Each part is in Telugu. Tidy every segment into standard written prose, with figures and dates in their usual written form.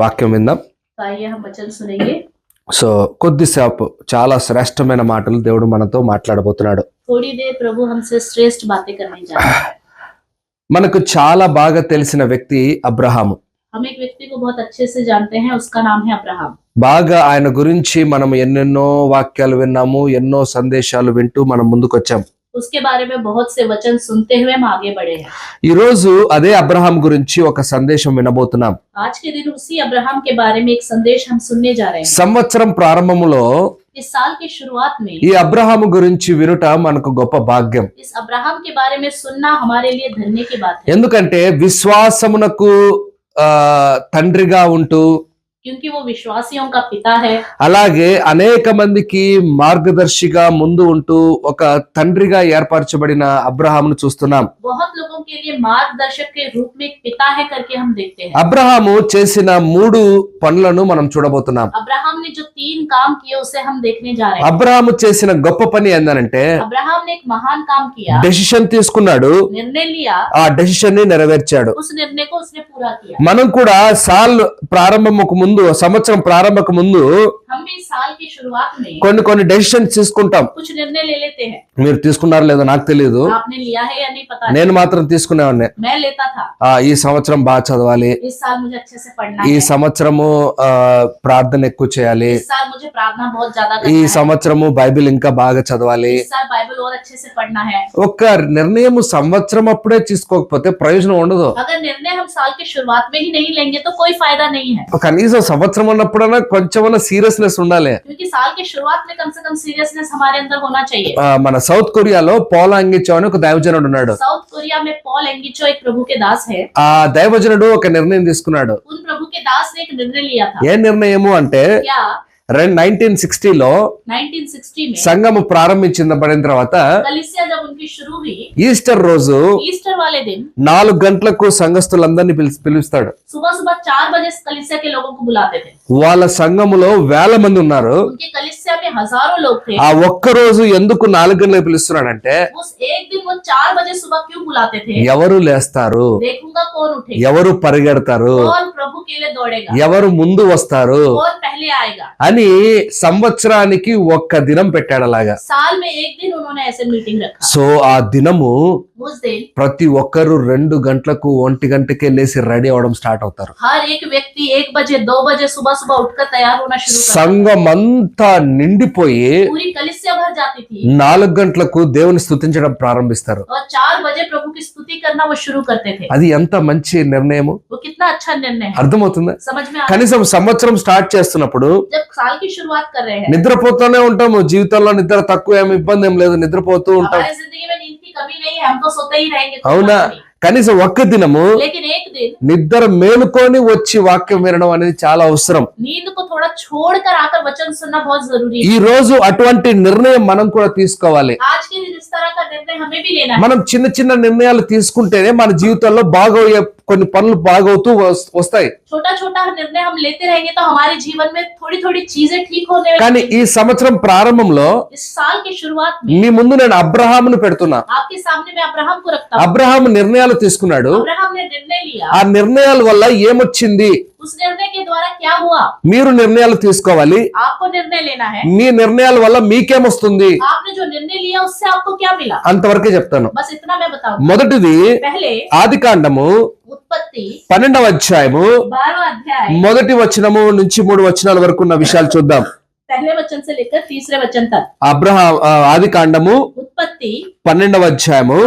వాక్యం విందాం. సో కొద్దిసేపు చాలా శ్రేష్టమైన మాటలు దేవుడు మనతో మాట్లాడబోతున్నాడు. మనకు చాలా బాగా తెలిసిన వ్యక్తి అబ్రహాము. బాగా ఆయన గురించి మనం ఎన్నెన్నో వాక్యాలు విన్నాము, ఎన్నో సందేశాలు వింటూ మనం ముందుకొచ్చాం. उसके बारे में बहुत से वचन सुनते हुए हम आगे बढ़े हैं. ఈ రోజు అదే అబ్రహాం గురించి ఒక సందేశం వినబోతున్నాం. आज के दिन उसी अब्राहम के बारे में एक संदेश हम सुनने जा रहे हैं. సంవత్సరం ప్రారంభములో इस साल की शुरुआत में ఈ అబ్రహాము గురించి వినుట మనకు గొప్ప భాగ్యం. इस अब्राहम के बारे में सुनना हमारे लिए धन्य की बात है. ఎందుకంటే విశ్వాసమునకు తండ్రిగా ఉంటూ, क्योंकि वो विश्वासियों का पिता है, అలాగే అనేక మందికి మార్గదర్శిగా ముందు ఉంటూ ఒక తండ్రిగా ఏర్పరచబడిన అబ్రహామును చూస్తున్నాం. बहुत लोगों के लिए मार्गदर्शक के रूप में एक पिता है करके हम देखते हैं. అబ్రహాము చేసిన 3 పనులను మనం చూడబోతున్నాం. अब्राहम ने जो 3 काम किए उसे हम देखने जा रहे हैं. అబ్రహాము చేసిన గొప్ప పని ఏంటంటే अब्राहम ने एक महान काम किया. డెసిషన్ తీసుకున్నాడు, निर्णय लिया, ఆ డెసిషన్ ని నెరవేర్చాడు. उस निर्णय को उसने पूरा किया. మనం కూడా సాల్ ప్రారంభముకు ముందు, సంవత్సరం ప్రారంభకు ముందు हम भी साल की शुरुआत में కొన్ని డెసిషన్స్ తీసుకుంటాం. कुछ निर्णय ले लेते हैं. మీరు తీసుకున్నారో లేదో నాకు తెలియదు, आपने लिया है या नहीं पता నేను మాత్రం తీసుకునేవాడిని. मैं लेता था. ఈ సంవత్సరం బాగా చదవాలి, इस साल मुझे अच्छे से पढ़ना ఈ है, సంవత్సరము ప్రార్థన ఎక్కువ చేయాలి, इस साल मुझे प्रार्थना बहुत ज्यादा ఈ करना है, సంవత్సరము బైబిల్ ఇంకా బాగా చదవాలి. इस साल बाइबल और अच्छे से पढ़ना है. ఒక నిర్ణయం సంవత్సరం అప్పుడే తీసుకోకపోతే ప్రయోజనం ఉండదు. अगर निर्णय हम साल की शुरुआत में ही नहीं लेंगे तो कोई फायदा नहीं है. కనీసం సంవత్సరం అన్నప్పుడైనా కొంచెమన్నా సీరియస్నెస్ ఉండాలి. क्योंकि साल की शुरुआत में कम से कम सीरियसनेस हमारे अंदर होना चाहिए. మన సౌత్ కొరియాలో పోలా అంగిచో అని ఒక దైవజనుడు ఉన్నాడు. साउथ कोरिया में पॉल एंगिचो एक प्रभु के दास है. ఆ దైవజనుడు ఒక నిర్ణయం తీసుకున్నాడు. उन प्रभु के दास ने एक निर्णय लिया था. ఏ నిర్ణయము అంటే क्या 1960లో 1960 में సంఘము ప్రారంభించబడిన తర్వాత कलीसिया जब उनकी शुरू हुई, ఈస్టర్ రోజు ईस्टर वाले दिन 4 గంటలకు సంఘస్థులందరినీ పిలుస్తాడు. सुबह सुबह 4 बजे कलीसिया के लोगों को बुलाते थे. వాళ్ళ సంఘములో వేల మంది ఉన్నారు. उनके कलीसिया में हजारों लोग थे. ఆ ఒక్క రోజు ఎందుకు 4 గంటలకు పిలుస్తున్నాడంటే उस एक दिन वो 4 बजे सुबह क्यों बुलाते थे? ఎవరు లేస్తారు, देखूंगा कौन उठेगा, ఎవరు పరిగెడతారు, कौन प्रभु के लिए दौड़ेगा, ఎవరు ముందు వస్తారు कौन पहले आएगा. అని సంవత్సరానికి ఒక్క దినం పెట్టాడు. అలాగా साल में एक दिन उन्होंने ऐसे मीटिंग रखा. సో ఆ దినము उस दिन ప్రతి ఒక్కరు 2 గంటలకు 1 గంటకే లేచి రెడీ అవడం స్టార్ట్ అవుతారు. हर एक व्यक्ति 1 बजे 2 बजे सुबह सुबह उठकर तैयार होना शुरू करता. సంఘం అంతా నిండిపోయి पूरी कलीसिया भर जाती थी 4 గంటలకు దేవుని స్తుతించడం ప్రారంభిస్తారు. और 4 बजे प्रभु की स्तुति करना वो शुरू करते थे. అది ఎంత మంచి నిర్ణయము, वो कितना अच्छा निर्णय है. అర్థమవుతుందా? समझ में आ रहा है? కనీసం సంవత్సరం స్టార్ట్ చేస్తున్నప్పుడు जब साल की शुरुआत कर रहे हैं, నిద్రపోతూనే ఉంటాము. జీవితంలో నిద్ర తక్కువ ఏమి ఇబ్బంది ఏం లేదు, నిద్రపోతూ ఉంటాం. हमारी जिंदगी में नींद की कमी नहीं है, हम तो सोते ही रहेंगे. कोई అవునా? बात नहीं. కనీసం ఒక్క దినము लेकिन एक दिन నిద్ర మేలుకొని వచ్చి వాక్యం వినడం అనేది చాలా అవసరం. नींद को थोड़ा छोड़कर आकर वचन सुनना बहुत जरूरी ఈ है. రోజు అటువంటి నిర్ణయం మనం కూడా తీసుకోవాలి. आज के दिन इस तरह का निर्णय हमें भी लेना है. మనం చిన్న చిన్న నిర్ణయాలు తీసుకుంటేనే మన జీవితంలో బాగోయే కొన్ని పనులు బాగవుతూ వస్తాయి. छोटा छोटा निर्णय हम लेते रहेंगे तो हमारे जीवन में थोड़ी थोड़ी चीजें ठीक होने కానీ ఈ సంవత్సరం ప్రారంభంలో इस साल की शुरुआत में మీ ముందు నేను అబ్రహామును పెడుతున్నా. आपके सामने मैं अब्राहम को रखता हूँ. అబ్రహాము నిర్ణయాలు తీసుకున్నాడు. अब्राहम ने निर्णय लिया. ఆ నిర్ణయాల వల్ల ఏమొచ్చింది? उस निर्णय के द्वारा क्या हुआ? మీరు నిర్ణయాలు తీసుకోవాలి. आपको निर्णय लेना है. మీ నిర్ణయాల వల్ల మీకేమొస్తుంది आपने जो निर्णय लिया उससे आपको क्या मिला? అంతవరకే చెప్తాను. बस इतना मैं बताऊँ. మొదటిది पहले ఆదికాండము उत्पत्ति 12వ అధ్యాయము 12वां अध्याय 1వ వచనము నుంచి 3 వచనాల వరకు ఉన్న విషయాలు చూద్దాం. पहले वचन से लेकर तीसरे वचन तक. ఆదికాండము उत्पत्ति 12వ అధ్యాయము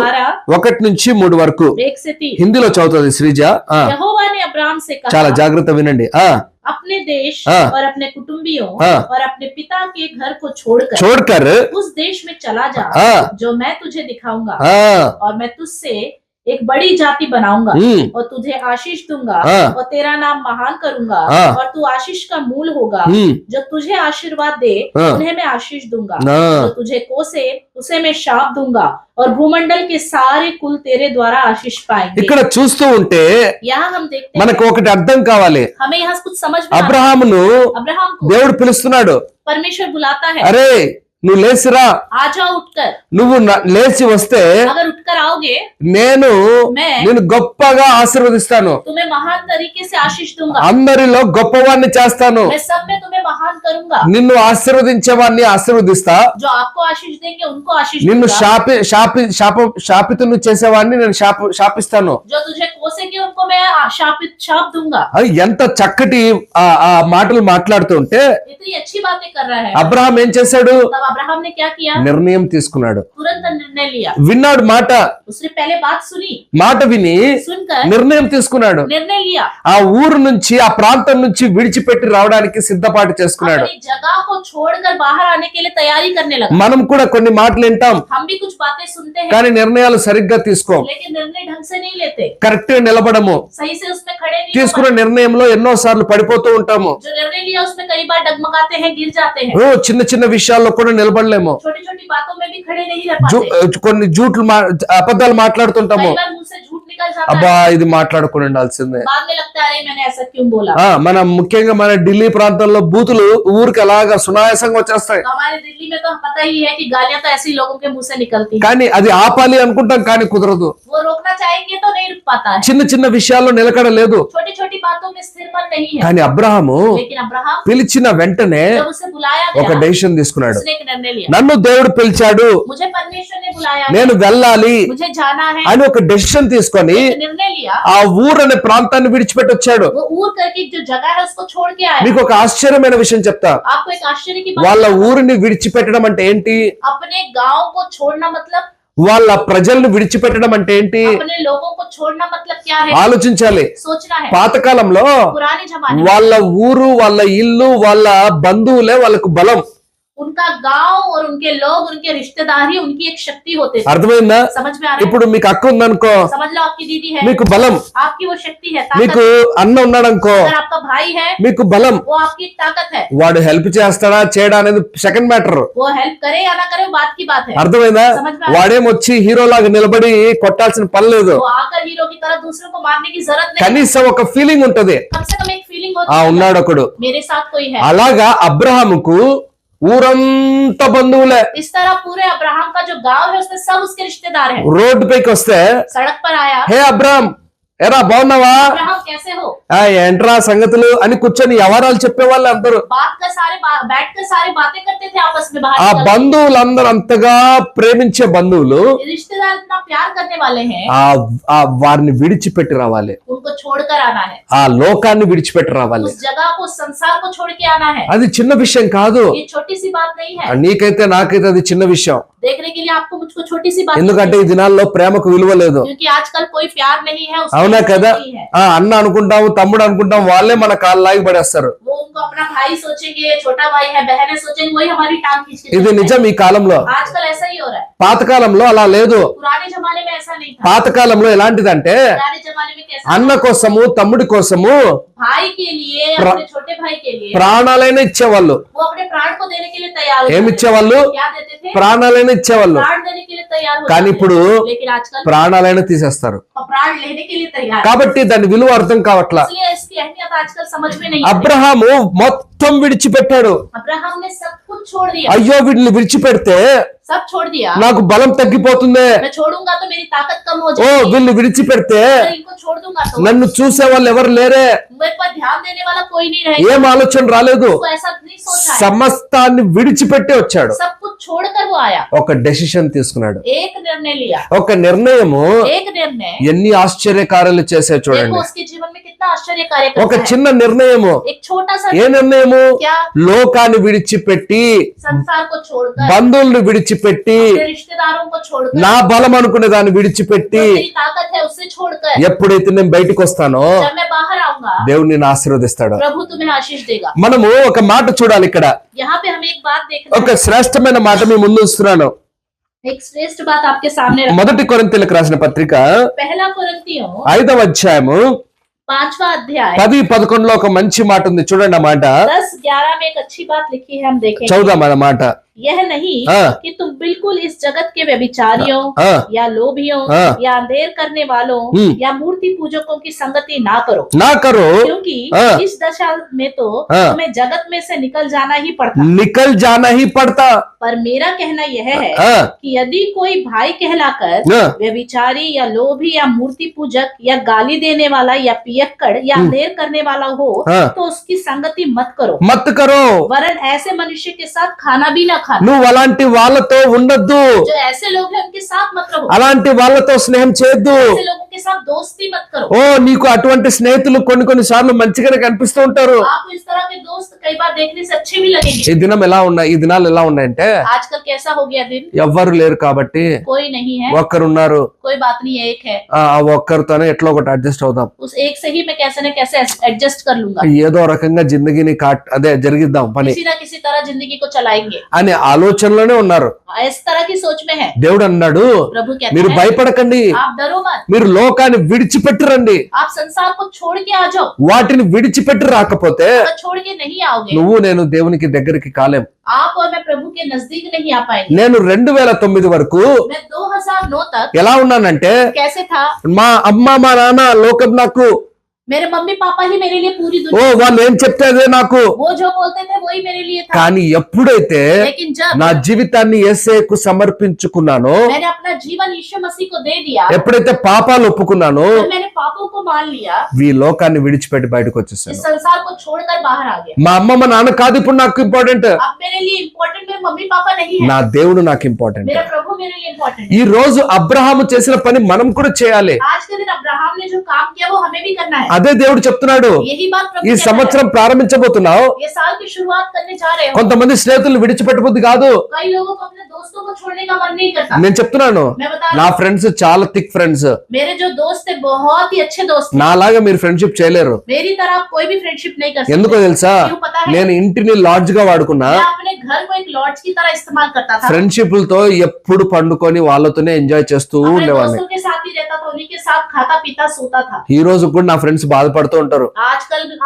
1 నుంచి 3 వరకు 1 से 3. హిందీలో చదువుతుంది శ్రీజ. यहोवा ने अब्राहम से చాలా कहा, జాగ్రత్త వినండి. अपने देश हाँ। और अपने कुटुंबियों हाँ। और अपने पिता के घर को छोड़कर చూడకర్ उस देश में चला जा हाँ। जो मैं तुझे दिखाऊंगा, हाँ। और मैं तुझसे एक बड़ी जाति बनाऊंगा हम्म। और तुझे आशीष दूंगा हाँ। और तेरा नाम महान करूंगा हाँ। और तू आशीष का मूल होगा. हम्म। जो तुझे आशीर्वाद दे हाँ। उन्हें मैं आशीष दूंगा. हाँ। जो तुझे कोसे उसे मैं शाप दूंगा और भूमंडल के सारे कुल तेरे द्वारा आशीष पाएंगे. ఇక్కడ చూస్తూ ఉంటే यहाँ हम देखते మనకు हैं, ఒకటి అర్థం కావాలి. हमें यहाँ कुछ समझ में आता है. అబ్రహామును अब्राहम को దేవుడు పిలుస్తున్నాడు. परमेश्वर बुलाता है. అరే నువ్వు లేచిరా, आ जाओ उठकर। నువ్వు లేచి వస్తే अगर उठकर आओगे నేను मैं నిన్ను గొప్పగా ఆశీర్వదిస్తాను, तुम्हें महान तरीके से आशीष दूंगा, అందరిలో గొప్పవాణ్ణి చేస్తాను, मैं सब में तुम्हें महान करूंगा। నిన్ను ఆశీర్వదించేవాడిని ఆశీర్వదిస్తా, जो आपको आशीष देंगे उनको आशीष నిన్ను दूंगा, శాపితును చేసేవాడిని నేను శాపిస్తాను. जो तुझे कोसेंगे उनको मैं शाप दूंगा। అది ఎంత చక్కటి ఆ మాటలు మాట్లాడుతుంటే इतनी अच्छी बातें कर रहा है। అబ్రహాం ఏం చేశాడు? तब अब्राहम ने क्या किया? నిర్ణయం తీసుకున్నాడు, तुरंत निर्णय लिया। విన్నాడు మాట, उसने पहले बात सुनी, మాట విని सुनकर నిర్ణయం తీసుకున్నాడు. निर्णय लिया, ఆ ఊరు నుంచి ఆ ప్రాంతం నుంచి విడిచిపెట్టి రావడానికి సిద్ధపాటు చేసుకున్నాడు. अपनी जगह को छोड़कर बाहर आने के लिए तैयारी करने लगा। మనం కూడా కొన్ని మాటలు వింటాం, हम भी कुछ बातें सुनते हैं కానీ నిర్ణయాలు సరిగ్గా తీసుకోం, लेकिन निर्णय ढंग से नहीं लेते, కరెక్ట్ గా నిలబడము, सही से उसमें खड़े नहीं हो తీసుకున్న నిర్ణయంలో ఎన్నో సార్లు పడిపోతూ ఉంటాము. पाते। जो निर्णय लिया उसमें कई बार डगमगाते हैं, गिर जाते हैं, చిన్న చిన్న విషయాల్లో కూడా నిలబడలేము, छोटी छोटी बातों में भी खड़े नहीं रह पाते, కొన్ని అబద్ధాలు మాట్లాడుతుంటాము. कई बार मुंह से झूठ निकल जाता అబ్బా है, ఇది మాట్లాడుకుని ఉండాల్సిందే. बाद में लगता है अरे मैंने ऐसा क्यों बोला। మనం ముఖ్యంగా మన ఢిల్లీ ప్రాంతంలో బూతులు ఊరికి అలాగా సునాయాసంగా వచ్చేస్తాయి, तो हमारे दिल्ली में तो पता ही है कि गालियां तो ऐसे ही लोगों के मुंह से निकलती हैं, కానీ అది ఆపాలి అనుకుంటాం కానీ కుదరదు. वो रोकना चाहेंगे तो नहीं रुक पाता है, చిన్న చిన్న విషయాల్లో నిలకడ లేదు. छोटी छोटी बातों में स्थिर मन नहीं है। కానీ అబ్రహాము लेकिन अब्राहम పిలిచిన వెంటనే जब उसे बुलाया ఒక गया, డెసిషన్ తీసుకున్నాడు. उसने एक निर्णय लिया, నన్ను దేవుడు పిలిచాడు, मुझे परमेश्वर ने बुलाया है, నేను వెళ్ళాలి मुझे जाना है, అని ఒక డెసిషన్ తీసుకొని एक निर्णय लिया। ఆ ఊరు అనే ప్రాంతాన్ని విడిచిపెట్టి వచ్చాడు. वो ऊर करके जो जगह है उसको छोड़ के आया। మీకు ఒక ఆశ్చర్యమైన విషయం చెప్తా, आपको एक आश्चर्य की వాళ్ళ बात, ఊరిని విడిచిపెట్టడం అంటే ఏంటి, अपने गांव को छोड़ना मतलब, వాళ్ళ ప్రజల్ని విడిచిపెట్టడం అంటే ఏంటి अपने लोगों को छोड़ना मतलब क्या है, ఆలోచించాలి. सोचना है। పాతకాలంలో पुराने जमाने में వాళ్ళ ఊరు, వాళ్ళ ఇల్లు, వాళ్ళ బంధువులే వాళ్ళకు బలం. उनका गांव और उनके लोग, उनके रिश्तेदार ही उनकी एक शक्ति होते थे। అర్థమైందా? समझ में आ रहा ఇప్పుడు మీకు అక్క ఉందనుకో, है? समझ लो आपकी दीदी है, మీకు బలం. आपकी वो शक्ति है, మీకు ताकत। అన్న ఉన్నాడనుకో, अगर आपका भाई है మీకు బలం. वो आपकी एक ताकत है, వాడు హెల్ప్ చేస్తాడా చేయడా అనేది సెకండ్ మ్యాటర్. वो हेल्प करे या ना करे वो बात की बात है। అర్థమైందా? समझ में आ रहा है? వాడేమొచ్చి హీరోలాగా నిలబడి కొట్టాల్సిన పని లేదు, वो आकर हीरो की तरह दूसरों को मारने की जरूरत नहीं, కనీసం ఒక ఫీలింగ్ ఉంటది, कम से कम एक फीलिंग ఆ होती है ఉన్నాడు ఒకడు. मेरे साथ कोई है। అలాగా అబ్రహాముకు ఊరంతా బంధువులే. इस तरह पूरे अब्राहम का जो गांव है उसमें सब उसके रिश्तेदार हैं। రోడ్డు పైకి వస్తే सड़क पर आया, హే అబ్రహాం, ఎరా బాగున్నావా, अब्राहम कैसे हो, ఏంట్రా సంగతులు అని కూర్చొని వ్యవహారాలు చెప్పేవాళ్ళు అందరూ. बैठकर सारे बातें करते थे आपस में। ఆ बाहर బంధువులందరూ అంతగా ప్రేమించే బంధువులు रिश्तेदार इतना प्यार करने वाले हैं, వారిని విడిచిపెట్టి రావాలి, उनको छोड़कर आना है, ఆ లోకాన్ని విడిచిపెట్టి రావాలి. उस जगह को, संसार को छोड़ के आना है। అది చిన్న విషయం కాదు, ये छोटी सी बात नहीं है, నీకైతే నాకైతే అది చిన్న విషయం. देखने के लिए आपको मुझको छोटी सी बात ఎందుకంటే नहीं ఈ దినాల్లో ప్రేమకు విలువ లేదు. है, क्योंकि आजकल कोई प्यार नहीं है, उसकी అవునా इज्जत కదా? नहीं है। అన్న అనుకుంటాము, తమ్ముడు అనుకుంటాం, వాళ్ళే మన కాళ్ళు లాగి పడేస్తారు. वो उनको अपना भाई सोचेंगे, छोटा भाई है, बहन सोचेंगे, वही हमारी टांग खींच के ఇది चलते हैं। నిజం ఈ కాలంలో. आजकल ऐसा ही हो रहा है, పాతకాలంలో అలా లేదు. पुराने जमाने में ऐसा नहीं था। పాతకాలంలో ఎలాంటిదంటే पुराने जमाने में कैसा, అన్న కోసము, తమ్ముడి కోసము भाई के लिए, अपने छोटे भाई के लिए ప్రాణాలైనా ఇచ్చేవాళ్ళు. वो अपने प्राण को देने के लिए तैयार ఏమి होते थे। ఇచ్చేవాళ్ళు? क्या देते थे? ప్రాణాలైనా ఇచ్చేవాళ్ళు. प्राण देने के लिए तैयार होते కానీ थे। ఇప్పుడు लेकिन आजकल ప్రాణాలైనా తీసేస్తారు. प्राण लेने के लिए तैयार, కాబట్టి దాని విలువ అర్థం కావట్లా. इसलिए इसकी अहमियत आजकल समझ में नहीं आती। అబ్రహాము మొత్తం విడిచిపెట్టాడు. अब्राहम ने सब कुछ छोड़ दिया, అయ్యో వీటిని విడిచిపెడితే सब छोड़ दिया, నాకు బలం తగ్గిపోతుంది, मैं छोड़ूंगा तो मेरी ताकत कम हो ఓ जाएगी, వీళ్ళు విడిచిపెడితే अगर इनको छोड़ दूंगा तो నన్ను చూసే వాళ్ళు ఎవరు లేరే, मेरे पर ध्यान देने वाला कोई नहीं रहेगा। ఏం ఆలోచన రాలేదు. वो ऐसा नहीं सोचा है, సమస్తాన్ని విడిచిపెట్టి వచ్చాడు. सब कुछ छोड़कर वो आया, ఒక డెసిషన్ తీసుకున్నాడు. एक निर्णय लिया, ఒక నిర్ణయము एक निर्णय ఎన్ని ఆశ్చర్యకార్యాలు చేసే देखो చూడండి. उसके जीवन में कितना आश्चर्य कार्य ఒక करता है। చిన్న నిర్ణయము, एक छोटा सा ఏ నిర్ణయము, क्या, లోకాన్ని విడిచిపెట్టి, संसार को छोड़कर, బంధువుల్ని విడిచిపెట్టి, अपने रिश्तेदारों को छोड़कर, నా బలం అనుకునే దాన్ని విడిచిపెట్టి, जो मेरी ताकत है उससे छोड़कर, ఎప్పుడైతే నేను బయటకు వస్తానో जब मैं बाहर आऊंगा దేవుడు నిన్ను ఆశీర్వదిస్తాడు. प्रभु तुम्हें आशीष देगा। మనము ఒక మాట చూడాలి ఇక్కడ. यहाँ पे हम एक बात देख ఒక रहे हैं, శ్రేష్టమైన మాట మీ ముందు ఉంచుతున్నాను. एक श्रेष्ठ बात आपके सामने रखा। మొదటి కొరింథీయులకు రాసిన పత్రిక पहला कोरिन्थियों 5వ అధ్యాయము 5वां अध्याय 10-11 ఒక మంచి మాట ఉంది, చూడండి ఆ మాట. 10-11 में एक अच्छी बात लिखी है, हम देखेंगे। చదువుదాం ఆ మాట. यह नहीं हाँ। कि तुम बिल्कुल इस जगत के व्यभिचारियों हाँ। या लोभियों हाँ। या अंधेर करने वालों हम्म। या मूर्ति पूजकों की संगति ना करो, ना करो, क्योंकि हाँ। इस दशा में तो हाँ। तुम्हें जगत में से निकल जाना ही पड़ता। निकल जाना ही पड़ता। पर मेरा कहना यह है हाँ। कि यदि कोई भाई कहलाकर हाँ। व्यभिचारी या लोभी या मूर्ति पूजक या गाली देने वाला या पियक्कड़ या अंधेर करने वाला हो, हाँ। तो उसकी संगति मत करो, मत करो, वरन ऐसे मनुष्य के साथ खाना भी ना खाना। నువ్వు అలాంటి వాళ్ళతో ఉండొద్దు, जो ऐसे लोग हैं उनके साथ मत रहो, అలాంటి వాళ్ళతో స్నేహం చేయొద్దు. ऐसे लोगों के साथ दोस्ती मत करो। ఓ నీకు అటువంటి స్నేహితులు కొన్ని సార్లు మంచిగానే కనిపిస్తూ ఉంటారు. आपको इस तरह के दोस्त कई बार देखने से अच्छे भी लगेंगे। ఈ దినాలు ఎలా ఉన్నాయంటే आजकल कैसा हो गया दिन, ఎవ్వరు లేరు కాబట్టి कोई नहीं है, ఒక్కరున్నారు, कोई बात नहीं, एक है, ఆ ఒక్కరితోనే ఎట్లా ఒకటి అడ్జస్ట్ అవుదాం, उस एक से ही मैं कैसे न कैसे एडजस्ट कर लूंगा, ఏదో రకంగా జిందగీని అదే జరిగిద్దాం పని किसी ना किसी तरह जिंदगी को चलाएंगे, అనే ఆలోచనలోనే ఉన్నారు. इस तरह की सोच में है। దేవుడు అన్నాడు, प्रभु कहते మీరు हैं భయపడకండి, आप डरो मत, మీరు లోకాన్ని విడిచిపెట్టి రండి. आप संसार को छोड़ के आ जाओ। వాటిని విడిచిపెట్టి రాకపోతే अगर छोड़ के नहीं आओगे, నువ్వు నేను దేవునికి దగ్గరికి కాలేం. आप और मैं प्रभु के नजदीक नहीं आ पाएंगे। నేను 2009 వరకు मैं 2009 तक ఎలా ఉన్నానంటే कैसे था, మా అమ్మ మా నాన్న లోకం నాకు, मेरे मम्मी पापा ही मेरे लिए पूरी ఓ दुनिया, వాళ్ళు ఏం చెప్తే అదే నాకు. वो जो बोलते थे वही मेरे लिए था। కానీ ఎప్పుడైతే लेकिन जब నా జీవితాన్ని యేసేకు సమర్పించుకున్నానో, मैंने अपना जीवन यीशु मसीह को दे दिया, ఎప్పుడైతే పాపాలు ఒప్పుకున్నానో, जब मैंने पापों को मान लिया, ఈ లోకాన్ని విడిచిపెట్టి బయటకు వచ్చేసాను. इस संसार को छोड़कर बाहर आ गया। మా అమ్మ మా నాన్న కాదు ఇప్పుడు నాకు ఇంపార్టెంట్, अब मेरे लिए इम्पोर्टेंट मेरे मम्मी पापा नहीं है, నా దేవుడు నాకు ఇంపార్టెంట్. मेरा प्रभु मेरे लिए इम्पोर्टेंट ఈ రోజు అబ్రహాము చేసిన పని మనం కూడా చేయాలి. है। आज के दिन अब्राहम ने जो काम किया वो हमें भी करना है। అదే దేవుడు చెప్తున్నాడు. यही बात प्रभु ఈ कहता సంవత్సరం ప్రారంభించబోతున్నావు, है। ये साल की शुरुआत करने जा रहे हो, కొంతమంది స్నేహితులు విడిచిపెట్టబుద్ధి కాదు. कई लोगों को अपने दोस्तों को छोड़ने का मन नहीं करता। నేను చెప్తున్నాను, मैं बता నా रहा हूँ, ఫ్రెండ్స్ చాలా థిక్ ఫ్రెండ్స్, मेरे जो दोस्त थे बहुत ही अच्छे दोस्त थे। నాలాగా మీరు ఫ్రెండ్షిప్ చేయలేరు. मेरी तरह आप कोई भी फ्रेंडशिप नहीं कर ఎందుకో सकते। తెలుసా, क्यों पता है? నేను ఇంటిని లాడ్జ్ గా వాడుకున్నా, मैं अपने घर को एक लॉज की तरह इस्तेमाल करता था। ఫ్రెండ్షిప్లతో ఎప్పుడు పండుకొని వాళ్ళతోనే ఎంజాయ్ చేస్తూ अपने ఉండేవాడిని. दोस्तों के साथ ही रहता था, उन्हीं के साथ खाता पीता सोता था। ఈ రోజు కూడా నా ఫ్రెండ్స్ బాధపడుతూ ఉంటారు.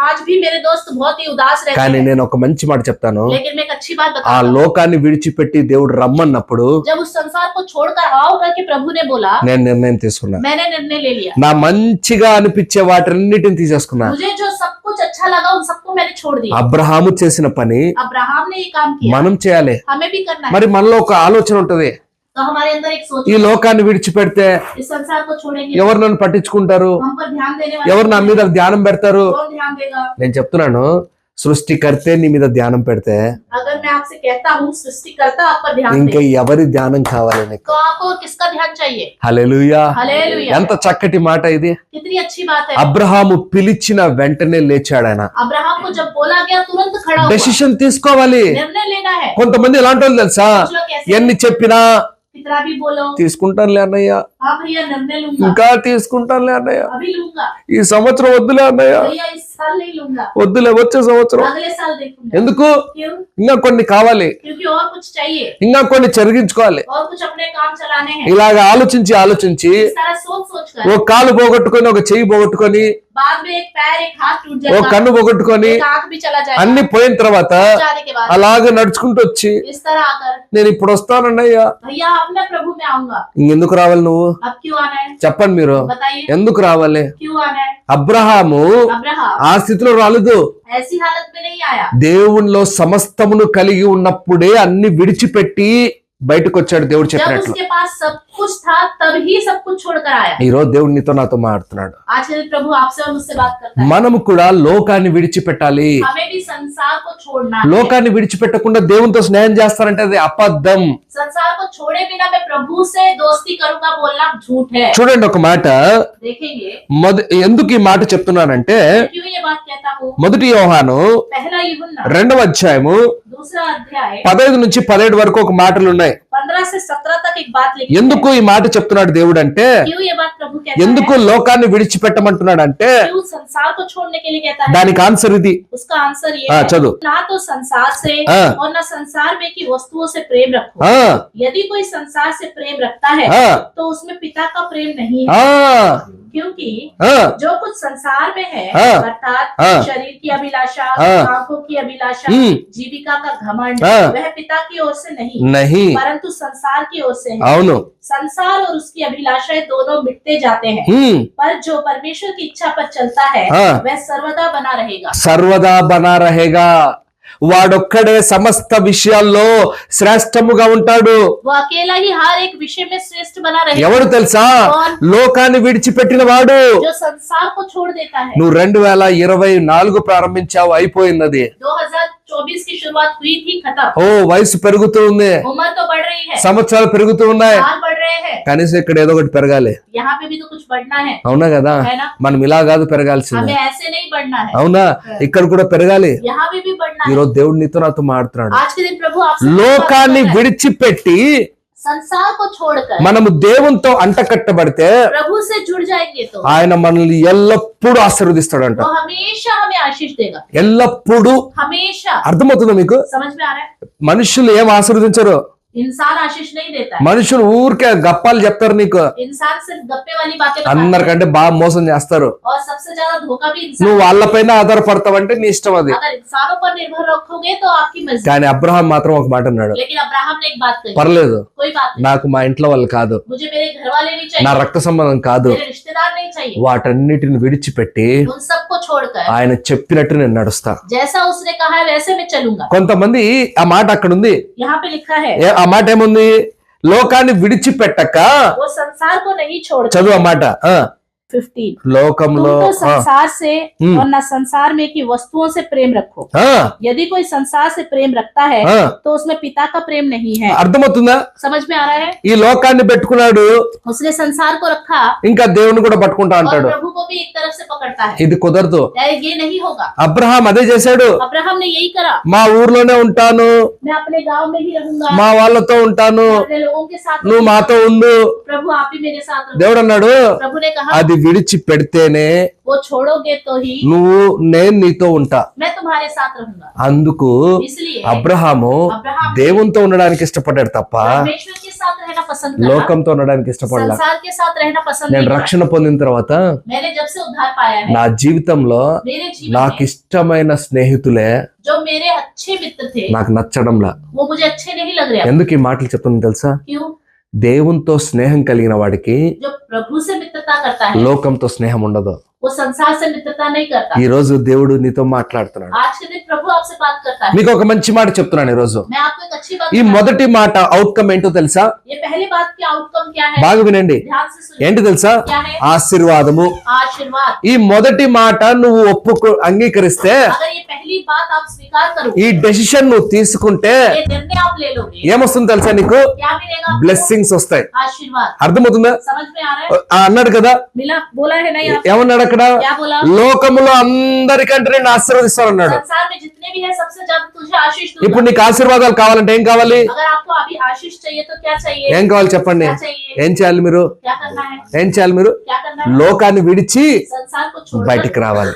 आज भी मेरे दोस्त बहुत ही उदास रहते కానీ हैं। నేను ఒక మంచి మాట చెప్తాను, लेकिन मैं एक अच्छी बात ఆ बताता हूँ, లోకాన్ని విడిచిపెట్టి దేవుడు రమ్మన్నప్పుడు जब उस संसार को छोड़कर आओ करके प्रभु ने बोला, నేను నిర్ణయం తీసుకున్నా. मैंने निर्णय ले लिया। నా మంచిగా అనిపించే వాటన్నిటిని తీసేసుకున్నా. मुझे जो सब कुछ अच्छा लगा उन सबको मैंने छोड़ दिया। అబ్రహాము చేసిన పని अब्राहम ने ये काम किया, మనం చేయాలి. हमें भी करना है। మరి మనలో ఒక ఆలోచన ఉంటది, तो हमारे अंदर एक सोच ఈ है, లోకాన్ని విడిచిపెడితే इस संसार को छोड़ेंगे, ఎవరు నన్ను పట్టించుకుంటారు, हम पर ध्यान देने ఎవరు నా वाले మీద ధ్యానం పెడతారు. कौन ध्यान देगा। నేను చెప్తున్నాను, సృష్టికర్తే నీ మీద ధ్యానం పెడితే अगर मैं आपसे कहता हूँ सृष्टिकर्ता आप पर ध्यान ఇంకా दे, ఎవరి ధ్యానం కావాలి నీకు? तो आपको किसका ध्यान चाहिए। హల్లెలూయా. हालेलुया, ఎంత చక్కటి మాట ఇది. कितनी अच्छी बात है। అబ్రహాము పిలిచిన వెంటనే లేచాడు. ఆయన अब्राहम को जब बोला गया तुरंत खड़ा हुआ। డెసిషన్ తీసుకోవాలి. निर्णय लेना है। కొంతమంది ఎలాంటి వాళ్ళు తెలుసా, कुछ लोग कैसे ఎన్ని చెప్పినా कितना भी बोलो, తీసుకుంటానులే అన్నయ్య, हाँ भैया निर्णय लूंगा, ఇంకా తీసుకుంటానులే అన్నయ్య, अभी लूंगा, ఈ సంవత్సరం వద్దులే అన్నయ్య, भैया इस साल नहीं लूंगा, వద్దులే వచ్చే సంవత్సరం. अगले साल देखूंगा। ఎందుకు? क्यों? ఇంకా కొన్ని కావాలి, क्योंकि और कुछ चाहिए, ఇంకా కొన్ని చెరిగించుకోవాలి. और कुछ अपने काम चलाने हैं। ఇలాగ ఆలోచించి इस तरह सोच कर ఒక కాలు పోగొట్టుకొని, ఒక చెయ్యి పోగొట్టుకొని, बाद में एक पैर एक हाथ टूट ఒక जाएगा, కన్ను పోగొట్టుకొని, एक आंख भी चला जाएगा। అన్ని పోయిన తర్వాత जाने के बाद అలాగ నడుచుకుంటూ వచ్చి, इस तरह आकर నేను ఇప్పుడు వస్తానన్నయ్య. भैया अब मैं प्रभु में आऊंगा। ఇంకెందుకు రావాలి నువ్వు? अब क्यों आना है చెప్పండి మీరు, बताइए, ఎందుకు రావాలి? क्यों आना है। అబ్రహాము अब्राहम ఆ స్థితిలో రాలేదు. ऐसी हालत में नहीं आया, దేవునిలో సమస్తమును కలిగి ఉన్నప్పుడే అన్ని విడిచిపెట్టి బయటకు వచ్చాడు దేవుడు जब చెప్పినట్లు. उसके पास सब कुछ था तब ही सब कुछ छोड़कर आया। ఈ రోజు దేవుడు నీతో నాతో మాట్లాడుతున్నాడు. आज के दिन प्रभु आपसे और मुझसे बात करता है। మనము కూడా లోకాన్ని విడిచిపెట్టాలి. हमें भी संसार को छोड़ना है। లోకాన్ని విడిచిపెట్టకుండా దేవునితో స్నేహం చేస్తారంటే అది అబద్ధం. संसार को छोड़े बिना मैं प्रभु से दोस्ती करूंगा बोलना झूठ है। చూడండి ఒక మాట, देखेंगे ఎందుకు ఈ మాట చెప్తున్నానంటే, क्यों ये बात कहता हूँ। మొదటి యోహాను पहला यूहन्ना 2వ అధ్యాయము दूसरा अध्याय 15 నుంచి 17 వరకు ఒక మాటలు ఉన్నాయి. 15 15 से 17 तक एक बात लिखी है। ఎందుకు ఈ మాట చెప్తున్నాడు దేవుడు అంటే, क्यों ये बात प्रभु कहता ఎందుకు है, లోకాన్ని విడిచిపెట్టమంటున్నాడు అంటే, क्यों संसार को छोड़ने के लिए कहता है? దానికి ఆన్సర్ ఇది. उसका आंसर ये हाँ, है, चलो। ना तो संसार से हाँ। और ना संसार में की वस्तुओं से प्रेम रखो। ఆ यदि कोई संसार से प्रेम रखता है हाँ। तो उसमें पिता का प्रेम नहीं है, ఆ क्योंकि ఆ जो कुछ संसार में है हाँ। अर्थात हाँ। शरीर की अभिलाषा, हाँ। आंखों की अभिलाषा, जीविका का घमंड, हाँ। वह पिता की ओर से नहीं नहीं, परंतु संसार की ओर से है। అవును. संसार और उसकी अभिलाषाएं दोनों मिटते जाते हैं, హ్మ్. पर जो परमेश्वर की इच्छा पर चलता है हाँ। वह सर्वदा बना रहेगा। సర్వదా బనా రహేగా. వాడొక్కడే సమస్త విషయాల్లో శ్రేష్టముగా ఉంటాడు. वो अकेला ही हर एक विषय में श्रेष्ठ बना रहेगा। ఎవడు తెలుసా? లోకాన్ని విడిచిపెట్టిన వాడు. जो संसार को छोड़ देता है। నువ్వు 2024 ప్రారంభించావు, అయిపోయినది. 2024 की शुरुआत हुई थी, खत्म। ఓ వయసు పెరుగుతూ ఉంది, उम्र तो बढ़ रही है, సంవత్సరాలు పెరుగుతూ ఉన్నాయి. साल बढ़ रहे हैं, కనీసం ఇక్కడ ఏదో ఒకటి పెరగాలి. यहाँ पे भी तो कुछ बढ़ना है, అవునా కదా? है ना? మనం ఇలా కాదు పెరగాల్సింది. हमें ऐसे नहीं बढ़ना है, అవునా? ఇక్కడ కూడా పెరగాలి. यहाँ पे भी बढ़ना ఈ है। రోజు దేవుడు నీతో నాతో మాట్లాడుతున్నాడు. आज के दिन प्रभु आपसे లోకాన్ని बात कर रहा है। విడిచిపెట్టి संसार को छोड़कर మనము దేవునితో అంటకట్టబడితే प्रभु से जुड़ जाएंगे तो ఆయన మనల్ని ఎల్లప్పుడూ ఆశీర్వదిస్తాడంట. वो हमेशा हमें आशीष देगा, ఎల్లప్పుడూ. हमेशा। అర్థమవుతుందా మీకు? समझ में आ रहा है? మనుషులు ఏం ఆశీర్వదించరు. इंसान आशीष नहीं देता है, మనుషులు ఊరికే గప్పాలు చెప్తారు నీకు. इंसान सिर्फ गप्पे वाली बातें बताता है అందరికంటే బాగా మోసం చేస్తారు. और सबसे ज्यादा धोखा भी इंसान। నువ్వు వాళ్ళపైన ఆధారపడతావంటే నీ ఇష్టం అది. अगर इंसानों पर निर्भर रखोगे तो आपकी मर्जी। కానీ అబ్రహాం మాత్రం ఒక మాట అన్నాడు, लेकिन अब्राहम ने एक बात कही, పర్లేదు, कोई बात नहीं, నాకు మా ఇంట్లో వాళ్ళు కాదు, मुझे मेरे घर वाले नहीं నా चाहिए, రక్త సంబంధం కాదు, मेरे रिश्तेदार नहीं चाहिए, వాటన్నిటిని విడిచిపెట్టి उन सबको छोड़कर ఆయన చెప్పినట్టు నేను నడుస్తా. जैसा उसने कहा है वैसे मैं चलूंगा। కొంతమంది ఆ మాట అక్కడ ఉంది. यहाँ पे लिखा है ఆ మాట ఏముంది? లోకాన్ని విడిచిపెట్టక. वो संसार को नहीं छोड़। చదువు ఆ మాట. 15 లోకంలో तुम तो संसार से और न संसार में की वस्तुओं से प्रेम रखो। यदि कोई संसार से प्रेम रखता है तो उसमें पिता का प्रेम नहीं है। అర్థమవుతుందా? समझ में आ रहा है? ఈ లోకాన్ని పెట్టుకున్నాడు, उसने संसार को रखा ఇంకా దేవుని కూడా పట్టుకుంటా और అంటాడు. प्रभु को भी एक तरफ से पकड़ता है। ఇది కుదరదు. ये नहीं होगा। అబ్రహాం అదే చేశాడు. अब्राहम ने यही करा, మా ఊర్లోనే ఉంటాను, मैं अपने गांव में ही रहूंगा, మా వాళ్ళతో ఉంటాను, अपने लोगों के साथ నువ్వు మాతో ఉండు. प्रभु आप ही मेरे साथ रहो। దేవుడు అన్నాడు, प्रभु ने कहा అది విడిచిపెడితేనే वो छोड़ोगे तो ही నువ్వు నేను నీతో ఉంటా. मैं तुम्हारे साथ रहूंगा। అందుకు इसलिए అబ్రహాము దేవునితో ఉండడానికి ఇష్టపడ్డాడు తప్ప परमेश्वर के साथ रहना पसंद करा, లోకంతో ఉండడానికి ఇష్టపడలా. संसार के साथ रहना पसंद నేను नहीं करा। రక్షణ పొందిన తర్వాత मैंने जब से उद्धार पाया है, నా జీవితంలో मेरे जीवन నాకు में ఇష్టమైన స్నేహితులే जो मेरे अच्छे मित्र थे నాకు నచ్చడంలా. वो मुझे अच्छे नहीं लग रहे। ఎందుకు ఈ మాటలు చెప్తున్నా తెలుసా? क्यों? దేవునితో స్నేహం కలిగిన వాడికి जो प्रभु से मित्रता करता है లోకంతో స్నేహం ఉండదు. वो संसार से मित्रता नहीं करता। ఈ రోజు దేవుడు నీతో మాట్లాడుతున్నాడు. आज के दिन प्रभु आपसे बात करता है। మీకు ఒక మంచి మాట చెప్తున్నాను ఈ రోజు. मैं आपको एक अच्छी बात ఈ बताऊं। మొదటి మాట అవుట్కమ్ ఏంటో తెలుసా? ये पहली बात की आउटकम क्या है? బాగా వినండి. ध्यान से सुनिए। ఏంటి తెలుసా? क्या है? ఆశీర్వాదము. आशीर्वाद। ఈ మొదటి మాట నువ్వు అంగీకరిస్తే, अगर ये पहली बात आप स्वीकार करो, ఈ డెసిషన్ నువ్వు తీసుకుంటే ये निर्णय आप ले लोगे, ఏమొస్తుంది తెలుసా? నీకు क्या मिलेगा आपको? బ్లెస్సింగ్స్ వస్తాయి. आशीर्वाद। అర్థమవుతుందా? समझ में आ रहा है? అన్నాడు కదా, मिला, बोला है ना यहाँ? ఏమన్నాడు అక్కడ? क्या बोला? లోకములో అందరికంటే నేను ఆశీర్వదిస్తాను అన్నాడు. संसार में जितने भी है सबसे ज्यादा तुझे आशीष दूंगा। ఇప్పుడు నీకు ఆశీర్వాదాలు కావాలంటే ఏం కావాలి? अगर आपको अभी आशीष चाहिए तो क्या चाहिए? ఏం కావాలి చెప్పండి? क्या चाहिए? ఏం చేయాలి మీరు? क्या करना है? ఏం చేయాలి మీరు? क्या करना है? లోకాన్ని విడిచి संसार को छोड़कर బయటికి రావాలి.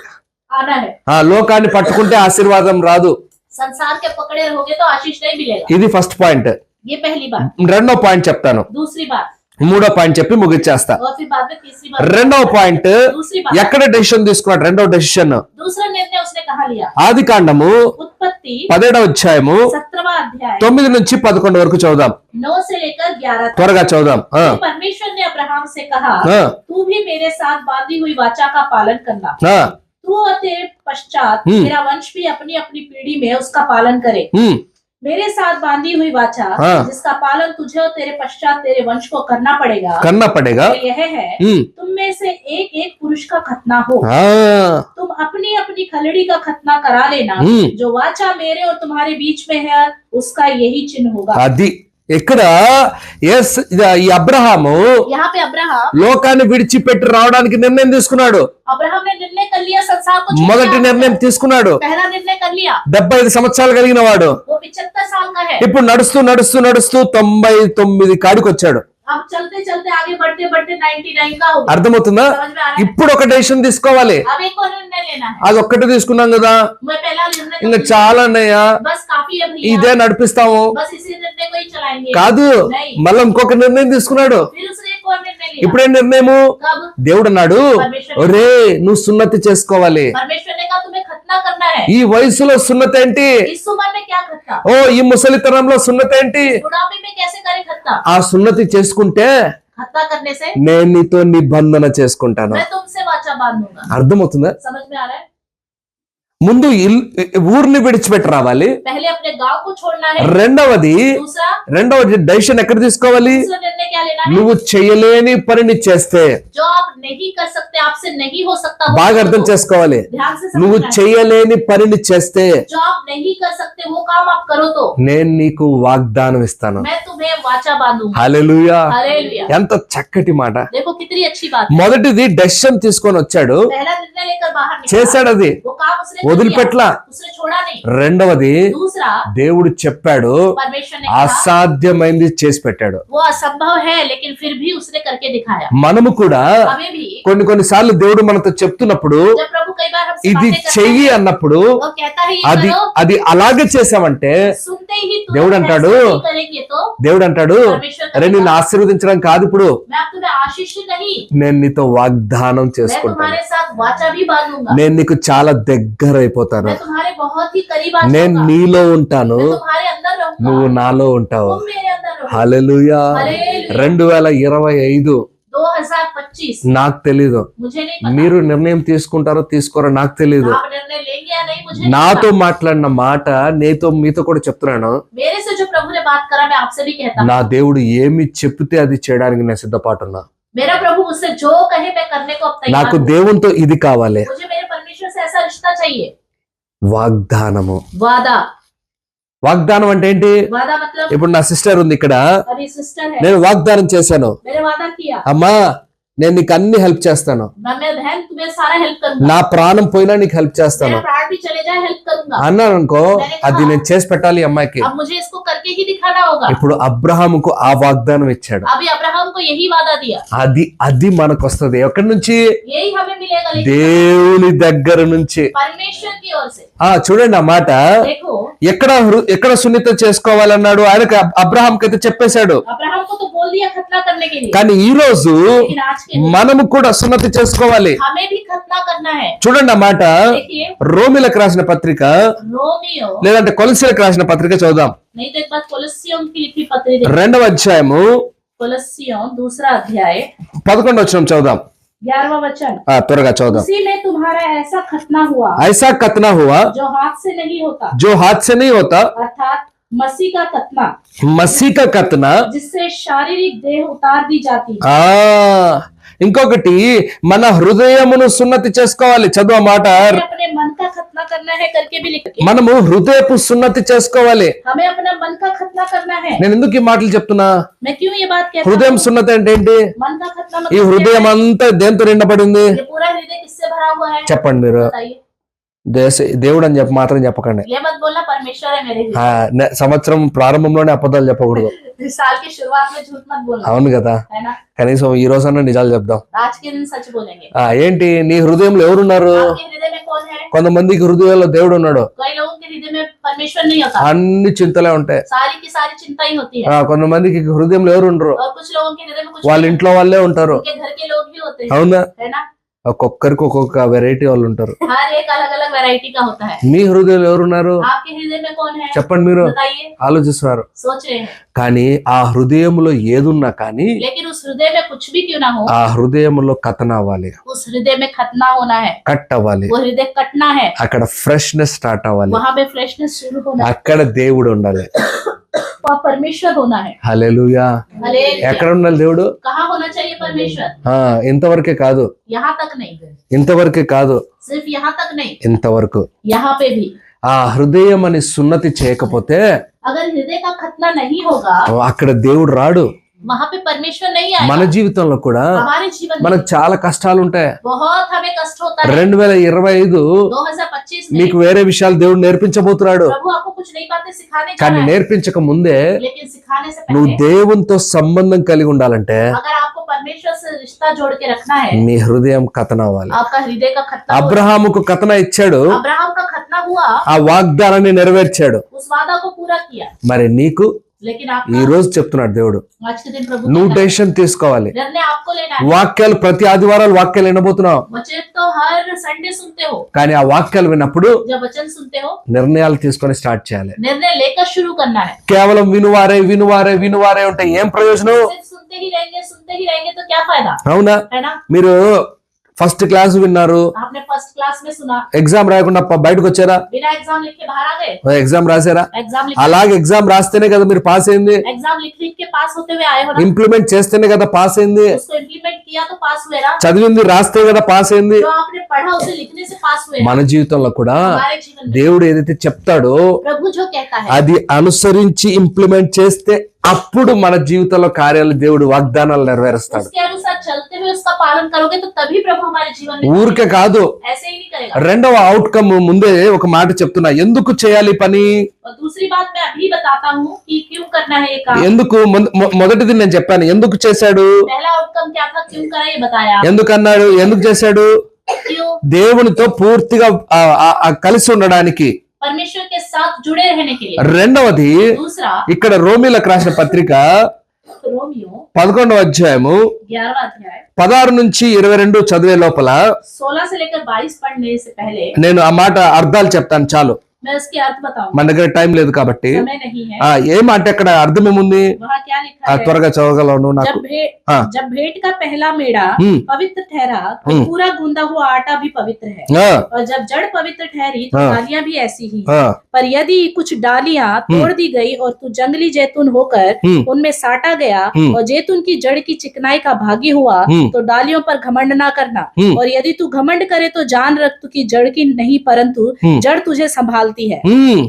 आना है। ఆ లోకాన్ని పట్టుకుంటే ఆశీర్వాదం రాదు. संसार के पकड़े रहोगे तो आशीष नहीं मिलेगा। ఇది ఫస్ట్ పాయింట్. ये पहली बात। రెండో పాయింట్ చెప్తాను, दूसरी बात, మూడో పాయింట్ చెప్పి ముగిచ్చేస్తా. और फिर बाद में तीसरी बात। రెండవ పాయింట్, दूसरी बात, ఎక్కడ డెసిషన్ తీసుకున్నాడు? రెండవ డెసిషన్ दूसरा निर्णय उसने कहा लिया। ఆది కాండము उत्पत्ति 17వ అధ్యాయము 17वां अध्याय 9 నుంచి 11 వరకు చదువుదాం. 9 से लेकर 11 तक। త్వరగా చదువుదాం. परमेश्वर ने अब्राहम से कहा, हाँ। तू भी मेरे साथ बांधी हुई वाचा का पालन करना। ఆ, तू और तेरे पश्चात मेरा वंश भी अपनी अपनी पीढ़ी में उसका पालन करे। ఉమ్, मेरे साथ बांधी हुई वाचा हाँ। जिसका पालन तुझे और तेरे पश्चात तेरे वंश को करना पड़ेगा, కన్నా పడేగా. वो यह है, ఉమ్, तुम में से एक एक पुरुष का खतना हो। ఆ, तुम अपनी अपनी खलड़ी का खतना करा लेना। ఉమ్, जो वाचा मेरे और तुम्हारे बीच में है उसका यही चिन्ह होगा। అది ఇక్కడ ఈ అబ్రహాము यहाँ पे अब्राहम లోకాన్ని విడిచిపెట్టి రావడానికి నిర్ణయం తీసుకున్నాడు. अब्राहम ने निर्णय कर लिया संसार को छोड़ने మొదటి का। నిర్ణయం తీసుకున్నాడు. पहला निर्णय कर लिया। 75 సంవత్సరాలు కలిగిన వాడు वो 75 साल का है। ఇప్పుడు నడుస్తూ నడుస్తూ నడుస్తూ 99 కాడికి వచ్చాడు. अब चलते चलते आगे बढ़ते बढ़ते 99 का हो गया। అర్థమవుతుందా? समझ में आ रहा है? ఇప్పుడు ఒక డెసిషన్ తీసుకోవాలి. अब एक और निर्णय लेना है। అది ఒక్కటే తీసుకున్నాం కదా, मैं पहला निर्णय तो ఇంకా लिया। చాలా అన్నయ్య, बस काफी है भैया। ఇదే నడిపిస్తాము बस इसी निर्णय को ही चलाएंगे। కాదు, नहीं। మళ్ళీ ఇంకొక నిర్ణయం తీసుకున్నాడు. फिर उसने एक और निर्णय लिया। ఇప్పుడే నిర్ణయము कब? దేవుడు అన్నాడు, ఒరే నువ్వు సున్నతి చేసుకోవాలి. परमेश्वर ने कहा तुम्हें खतना करना है। ఈ వయసులో సున్నతి ఏంటి? इस उम्र में क्या खतना? ఓ ఈ ముసలితనంలో సున్నతి ఏంటి? बुढ़ापे में कैसे करे खतना? ఆ సున్నతి చేసుకుంటే खतना करने से నేను నీతో నిబంధన చేసుకుంటాను. मैं तुमसे वाचा बांधूंगा। అర్థమవుతుందా? समझ में आ रहा है? ముందు ఊరిని విడిచిపెట్టి రావాలి. पहले अपने गांव को छोड़ना है। రెండవది డెసిషన్ ఎక్కడ తీసుకోవాలి? दूसरा निर्णय क्या लेना है? నువ్వు చేయలేని పనిని చేస్తే, जो आप नहीं कर सकते, आपसे नहीं हो सकता, वो బాగా करो। అర్థం చేసుకోవాలి. ध्यान से నువ్వు समझना है। చేయలేని పనిని చేస్తే जो आप नहीं कर सकते वो काम आप करो तो నేను నీకు వాగ్దానం ఇస్తాను. मैं तुम्हें वाचा बांधूंगा। హల్లెలూయా! हालेलुया। ఎంత చక్కటి మాట. देखो कितनी अच्छी बात है। మొదటిది డెసిషన్ తీసుకొని వచ్చాడు, पहला निर्णय लेकर बाहर निकला। చేశాడు, అది वो काम उसने कर వదిలిపెట్ల. लिया। उसने छोड़ा नहीं। రెండవది दूसरा దేవుడు చెప్పాడు, परमेश्वर ने कहा అసాధ్యమైంది చేసి పెట్టాడు. वो असंभव है लेकिन फिर भी उसने करके दिखाया। మనము కూడా हमें भी కొన్నిసార్లు దేవుడు మనతో చెప్తున్నప్పుడు जब प्रभु कई बार हमसे ఇది बातें करता చెయ్యి है, అన్నప్పుడు वो कहता है ये అది करो, అది అలాగే చేసామంటే सुनते ही तुरंत దేవుడు ऐसा అంటాడు, नहीं करेंगे तो దేవుడు అంటాడు, परमेश्वर అరే నిన్ను कहेगा, ఆశీర్వదించడం కాదు, ఇప్పుడు मैं अब तुम्हें आशीष नहीं, నేను నీతో వాగ్దానం मैं చేసుకుంటాను. तुम्हारे साथ वाचा भी बांधूंगा। నేను నీకు చాలా దగ్గర అయిపోతాను. मैं तुम्हारे बहुत ही करीब आ నేను जाऊंगा। నీలో ఉంటాను, मैं तुम्हारे अंदर रहूंगा, నువ్వు నాలో ఉంటావు. तुम मेरे अंदर रहोगे। హల్లెలూయా! హల్లెలూయా! 2025 2025 నాకు తెలీదు, मुझे नहीं पता మీరు నిర్ణయం తీసుకుంటారో తీసుకోరో నాకు తెలీదు. आप निर्णय लेंगे या नहीं मुझे नहीं నాతో पता। మాట్లాడిన మాట మీతో కూడా చెప్తున్నాను. मेरे से जो प्रभु ने बात करा मैं आपसे भी कहता हूँ। నా దేవుడు ఏమి చెప్తే అది చేయడానికి నేను సిద్ధపాటున్నా. मेरा प्रभु मुझसे जो कहे मैं करने को अब तैयार నాకు हूँ। దేవునితో ఇది కావాలి, मुझे मेरे परमेश्वर से ऐसा रिश्ता चाहिए। వాగ్దానము. वादा, వాగ్దానం అంటే ఏంటి? वादा मतलब ఇప్పుడు నా సిస్టర్ ఉంది ఇక్కడ, अभी सिस्टर है, నేను వాగ్దానం చేశాను, मैंने वादा किया అమ్మా నేను నీకు అన్ని హెల్ప్ చేస్తాను, मैं बहन तुम्हें सारा हेल्प करूंगा, నా ప్రాణం పోయినా నీకు హెల్ప్ చేస్తాను मेरा प्राण भी चले जाए हेल्प करूंगा। అన్నాను అనుకో, అది నేను చేసి పెట్టాలి ఈ అమ్మాయికి. अब मुझे इसको करके ही दिखाना होगा। ఇప్పుడు అబ్రహాముకు ఆ వాగ్దానం ఇచ్చాడు. अभी अब्राहम को यही वादा दिया। అది మనకు వస్తుంది ఎక్కడి నుంచి? यही हमें मिलेगा लेकिन దేవుని దగ్గర నుంచి. परमेश्वर की ओर से। చూడండి ఆ మాట देखो ఎక్కడ సున్నితం చేసుకోవాలన్నాడు ఆయనకు, అబ్రహాంకి అయితే చెప్పేశాడు. अब्राहम को तो बोल दिया खतना करने के लिए, కానీ ఈ రోజు लेकिन आज के दिन మనము కూడా సున్నతి చేసుకోవాలి. हमें भी खतना करना है। చూడండి ఆ మాట देखिए రోమిలకు రాసిన పత్రిక रोमियो, లేదంటే కొలసీలకు రాసిన పత్రిక చదువుదాం. नहीं तो एक बात कोलोसियों की लिखी पत्री देखो। 2వ అధ్యాయము कोलोसियों 2 अध्याय 11వ వచనం చదువుదాం. 11वां वचन। త్వరగా చదువుదాం. उसी में तुम्हारा ऐसा खतना हुआ ऐसा खतना हुआ जो हाथ से नहीं होता, जो हाथ से नहीं होता, अर्थात मसीह का खतना, मसीह का खतना. जिससे शारीरिक देह उतार दी जाती है। ఇంకొకటి మన హృదయమును సున్నతి చేసుకోవాలి. చదువు ఆ మాట. हमें अपने मन का खतना करना है करके भी लिखा। మనము హృదయపు సున్నతి చేసుకోవాలి. हमें अपना मन का खतना करना है। నేను ఎందుకు ఈ మాటలు చెప్తున్నా? मैं क्यों ये बात कहता హృదయం हूँ? సున్నతి అంటే ఏంటి? मन का खतना ఈ मतलब హృదయం क्या అంతా దేంతో నిండబడింది? है? ये पूरा हृदय किससे भरा हुआ है? చెప్పండి మీరు. बताइए। దేవుడు అని మాత్రం చెప్పకండి. ये मत बोलना परमेश्वर है मेरे हृदय। సంవత్సరం ప్రారంభంలోనే అబద్ధాలు చెప్పకూడదు. इस साल की शुरुआत में झूठ मत बोलना, అవును కదా, है ना? కనీసం ఈ రోజన్నా నిజాలు చెప్దాం. आज के दिन सच बोलेंगे। ఏంటి నీ హృదయంలో ఎవరున్నారు? आपके हृदय में कौन है? కొంతమందికి హృదయంలో దేవుడు ఉన్నాడు, कई लोगों के हृदय में परमेश्वर नहीं होता, అన్ని చింతలే ఉంటాయి. सारी की सारी चिंता ही होती है। కొంతమందికి హృదయంలో ఎవరు ఉండరు, और कुछ लोगों के हृदय में कुछ వాళ్ళ नहीं ఇంట్లో వాళ్ళే ఉంటారు. होता, उनके घर के लोग भी होते हैं, అవునా? है ना? ఒక్కొక్కరికి ఒక్కొక్క వెరైటీ వాళ్ళు ఉంటారు. हर एक अलग अलग वैरायटी का होता है। మీ హృదయంలో ఎవరున్నారు? आपके हृदय में कौन है? చెప్పండి మీరు. बताइए। ఆలోచిస్తున్నారు. सोच रहे हैं, కానీ ఆ హృదయములో ఏదున్నా కానీ लेकिन उस हृदय में कुछ भी क्यों ना हो, ఆ హృదయములో కథన అవ్వాలి, उस हृदय में खतना होना है, కట్ అవ్వాలి, वो हृदय कटना है, అక్కడ ఫ్రెష్నెస్ స్టార్ట్ అవ్వాలి, वहां पे फ्रेशनेस शुरू होना है, అక్కడ దేవుడు ఉండాలి. और परमेश्वर होना है। హల్లెలూయా. हालेलुया। ఎక్కడ ఉండాలి దేవుడు? कहाँ होना चाहिए परमेश्वर? ఇంతవరకే కాదు, यहाँ तक नहीं, ఇంతవరకే కాదు, सिर्फ यहाँ तक नहीं, ఇంతవరకు. यहाँ पे भी ఆ హృదయం అని సున్నతి చేయకపోతే अगर हृदय का खतना नहीं होगा, అక్కడ దేవుడు రాడు. वहां पे परमेश्वर नहीं మన आएगा। జీవితంలో కూడా हमारे जीवन में మనకు చాలా కష్టాలు ఉంటాయి. बहुत हमें कष्ट होता है। 2025 2025 में మీకు వేరే విషయాలు దేవుడు నేర్పించబోతున్నాడు. प्रभु आपको कुछ नई बातें सिखाने जा కానీ रहा है, నేర్పించక ముందే लेकिन सिखाने से నువ్వు पहले దేవునితో సంబంధం కలిగి ఉండాలంటే अगर आपको परमेश्वर से रिश्ता जोड़ के रखना है, నీ హృదయం కథన అవ్వాలి. आपका हृदय का खतना हो। అబ్రహాముకు కథన ఇచ్చాడు, अब्राहम का खतना हुआ, ఆ వాగ్దానాన్ని నెరవేర్చాడు. उस वादा को पूरा किया। మరి నీకు लेकिन ఈ आपका రోజు చెప్తున్నాడు దేవుడు, आज के दिन प्रभु నువ్వు कहता है, డెసిషన్ తీసుకోవాలి. निर्णय आपको लेना है। వాక్యాలు ప్రతి ఆదివారాలు వాక్యాలు వినబోతున్నావు, वचन तो हर संडे सुनते हो, కానీ ఆ వాక్యాలు విన్నప్పుడు जब वचन सुनते हो నిర్ణయాలు తీసుకొని స్టార్ట్ చేయాలి. निर्णय लेकर शुरू करना है। కేవలం వినువారే వినువారే వినువారే ఉంటే ఏం ప్రయోజనం? सिर्फ सुनते ही रहेंगे तो क्या फायदा, అవునా? है ना? మీరు ఫస్ట్ క్లాస్ విన్నారు, आपने फर्स्ट क्लास में सुना, ఎగ్జామ్ రాయకుండా బయటకు వచ్చారా? बिना एग्जाम लिख के बाहर आ गए। ఎగ్జామ్ రాసారా? एग्जाम लिख అలాగే ఎగ్జామ్ రాస్తేనే కదా మీరు పాస్ అయింది. एग्जाम लिख के पास होते हुए आए हो ना, ఇంప్లిమెంట్ చేస్తేనే కదా పాస్ అయింది. उसको इम्प्लीमेंट किया तो पास हुए ना, చదివింది రాస్తే కదా పాస్ అయింది. जो आपने पढ़ा उसे लिखने से पास हुए ना। మన జీవితంలో కూడా हमारे जीवन में దేవుడు ఏదైతే చెప్తాడో प्रभु जो कहता है, అది అనుసరించి ఇంప్లిమెంట్ చేస్తే అప్పుడు మన జీవితంలో కార్యాలు దేవుడు వాగ్దానాలు నెరవేరుస్తాడు. उसके अनुसार चलते हुए उसका पालन करोगे तो तभी प्रभु हमारे जीवन में ఊరికే కాదు. ऐसे ही नहीं करेगा। రెండవ అవుట్కమ్ ముందే ఒక మాట చెప్తున్నా, ఎందుకు చేయాలి పని? और दूसरी बात मैं अभी बताता हूँ कि क्यों करना है ये काम। ఎందుకు మొదటిది నేను చెప్పాను, ఎందుకు చేశాడు, पहला आउटकम क्या था, क्यों करा ये बताया। ఎందుకు అన్నాడు, ఎందుకు చేశాడు? क्यों? దేవునితో పూర్తిగా కలిసి ఉండడానికి. परमेश्वर के साथ जुड़े रहने के लिए। రెండవది दूसरा, ఇక్కడ రోమీలకు రాసిన పత్రిక रोमियो 11వ అధ్యాయము 11वां अध्याय 16 నుంచి 22 చదివే లోపల 16 से लेकर 22 पढ़ने से पहले నేను ఆ మాట అర్థాలు చెప్తాను చాలు, मैं उसके अर्थ बताऊंगा, మన దగ్గర టైం లేదు కాబట్టి. समय नहीं है। ఏ మాట అక్కడ అర్థం ఏముంది? वहाँ क्या लिखा है, త్వరగా చదవగలను నాకు. हाँ। जब भेंट का पहला मेढ़ा पवित्र ठहरा तो पूरा गूंदा हुआ आटा भी पवित्र है, और जब जड़ पवित्र ठहरी तो डालियां भी ऐसी ही। पर यदि कुछ डालियां तोड़ दी गई और तू जंगली जैतून होकर उनमें साटा गया और जैतून की जड़ की चिकनाई का भागी हुआ तो डालियों पर घमंड ना करना, और यदि तू घमंड करे तो जान रख तू की जड़ की नहीं परंतु जड़ तुझे संभालती है।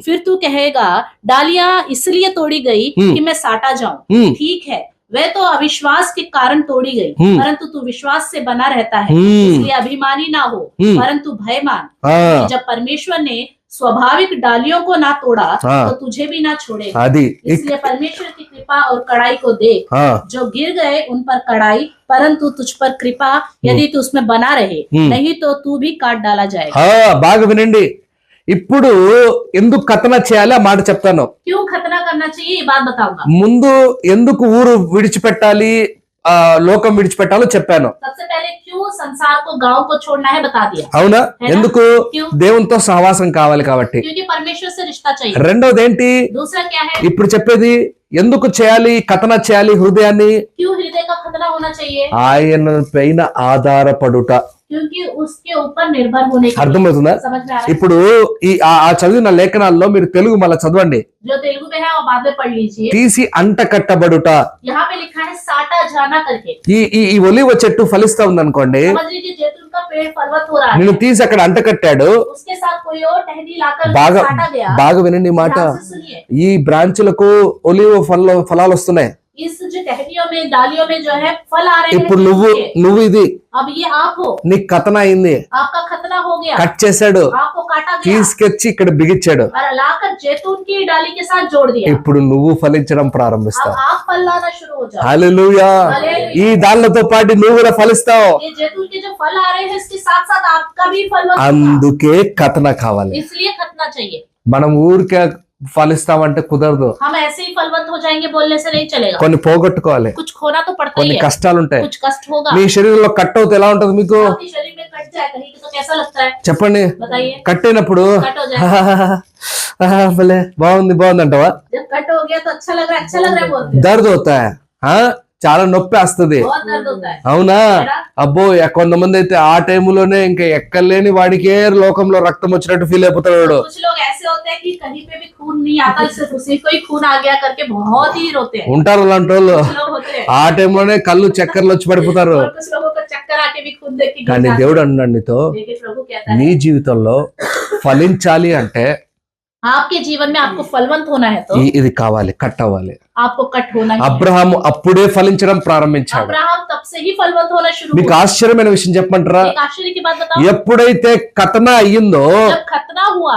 फिर तू कहेगा डालियां इसलिए तोड़ी गई कि मैं साटा जाऊं, ठीक है, वह तो अविश्वास के कारण तोड़ी गई, परंतु तू विश्वास से बना रहता है, इसलिए अभिमानी ना हो परंतु भयमान। जब परमेश्वर ने स्वाभाविक डालियों को ना तोड़ा तो तुझे भी ना छोड़ेगा। అది इसलिए परमेश्वर की कृपा और कड़ाई को देख, जो गिर गए उन पर कड़ाई, परंतु तुझ पर कृपा, यदि तू उसमें बना रहे, नहीं तो तू भी काट डाला जाएगा। బాగా వినండి. ఇప్పుడు ఎందుకు కథన చేయాలి ఆ మాట చెప్తాను. क्यों खतना करना चाहिए ये बात बताऊंगा। ముందు ఎందుకు ఊరు విడిచిపెట్టాలి, లోకం విడిచిపెట్టాలో చెప్పాను. सबसे पहले क्यों संसार को, गांव को छोड़ना है बता दिया, అవునా? है ना? ఎందుకు? क्यों? దేవునితో సహవాసం కావాలి కాబట్టి. क्योंकि परमेश्वर से रिश्ता चाहिए। రెండోది ఏంటి? दूसरा क्या है, ఇప్పుడు చెప్పేది ఎందుకు చేయాలి, కథన చేయాలి హృదయాన్ని? क्यों हृदय का खतना होना चाहिए, ఆయన పైన ఆధారపడుట. क्योंकि उसके ऊपर निर्भर होने के लिए। అర్థమవుతుందా? समझ में आ रहा है? ఇప్పుడు ఆ చదివిన లేఖనాల్లో మీరు తెలుగు మళ్ళీ చదవండి. जो तेलुगु में है वो बाद में पढ़ लीजिए। తీసి అంట కట్టబడుట. यहाँ पे लिखा है साटा जाना करके। ఈ ఒలివ చెట్టు ఫలిస్తా ఉందనుకోండి, समझ लीजिए जैतून का पेड़ फलवत हो रहा నేను है, తీసి అక్కడ అంట కట్టాడు. उसके साथ कोई और टहनी लाकर బాగా साटा गया। బాగా వినండి ఈ మాట. ध्यान से सुनिए, ఈ బ్రాంచులకు ఒలివ ఫలాలు వస్తున్నాయి. इस जो टहनियों में, डालियों में जो है फल आ रहे ఇప్పుడు हैं। నువ్వు ఇది अब ये आप हो, నీకు కథన అయింది. आपका खतना हो गया, కట్ చేశాడు, आपको काटा गया తీసుకొచ్చి ఇక్కడ బిగించాడు. और लाकर जैतून की डाली के साथ जोड़ दिया। ఇప్పుడు నువ్వు ఫలించడం ప్రారంభిస్తావు. अब आप फल लाना शुरू हो जाओ। హల్లెలూయా. ఈ దానితో పాటు నువ్వు కూడా ఫలిస్తావు. ये जैतून के जो फल आ रहे हैं इसके साथ साथ आपका भी फल होगा। అందుకే కథన కావాలి. इसलिए खतना चाहिए। మనం ఊరికే ఫలిస్తామంటే కుదరదు. हम ऐसे ही फलवंत हो जाएंगे बोलने से नहीं चलेगा, కొన్ని పోగొట్టుకోవాలి, कुछ खोना तो पड़ता ही కొన్ని है, కష్టాలు ఉంటాయి. कुछ कष्ट होगा। మీ శరీరంలో కట్ అవుతే ఎలా ఉంటది మీకు? आपके शरीर में कट जाए कहीं तो कैसा लगता है, చెప్పండి. बताइए। కట్ అయినప్పుడు कट हो जाए, భలే బాగుంది అంటావా? जब कट हो गया तो अच्छा लग रहा है बोलते हैं। దర్ద్ అవుతాయి, చాలా నొప్పి వస్తుంది. बहुत दर्द होता है, అవునా? అబ్బో కొంతమంది అయితే ఆ టైంలోనే ఇంకా ఎక్కలేని వాడికే లోకంలో రక్తం వచ్చినట్టు ఫీల్ అయిపోతాడు. कुछ लोग ऐसे होते हैं कि कहीं पे भी खून नहीं आता, सिर्फ उसी को ही खून आ गया करके बहुत ही रोते हैं। ఉంటారు అలాంటి వాళ్ళు. कुछ लोग होते हैं, ఆ టైంలోనే కళ్ళు చక్కర్లు వచ్చి పడిపోతారు. और कुछ लोगों को चक्कर आके भी खून देख के गिर కానీ जाते हैं। దేవుడు అన్నాడు నీతో, लेकिन प्रभु कहता నీ है జీవితంలో ఫలించాలి అంటే आपके जीवन में आपको फलवंत होना है तो ఇది కావాలి, కట్ అవ్వాలి. आपको कट होना ही है। అబ్రహాము అప్పుడే ఫలించడం ప్రారంభించాడు. अब्राहम तब से ही फलवंत होना शुरू మీకు हुआ। ఆశ్చర్యమైన విషయం చెప్పమంటారా? एक आश्चर्य की बात बताओ, ఎప్పుడైతే కథన అయ్యిందో, जब खतना हुआ,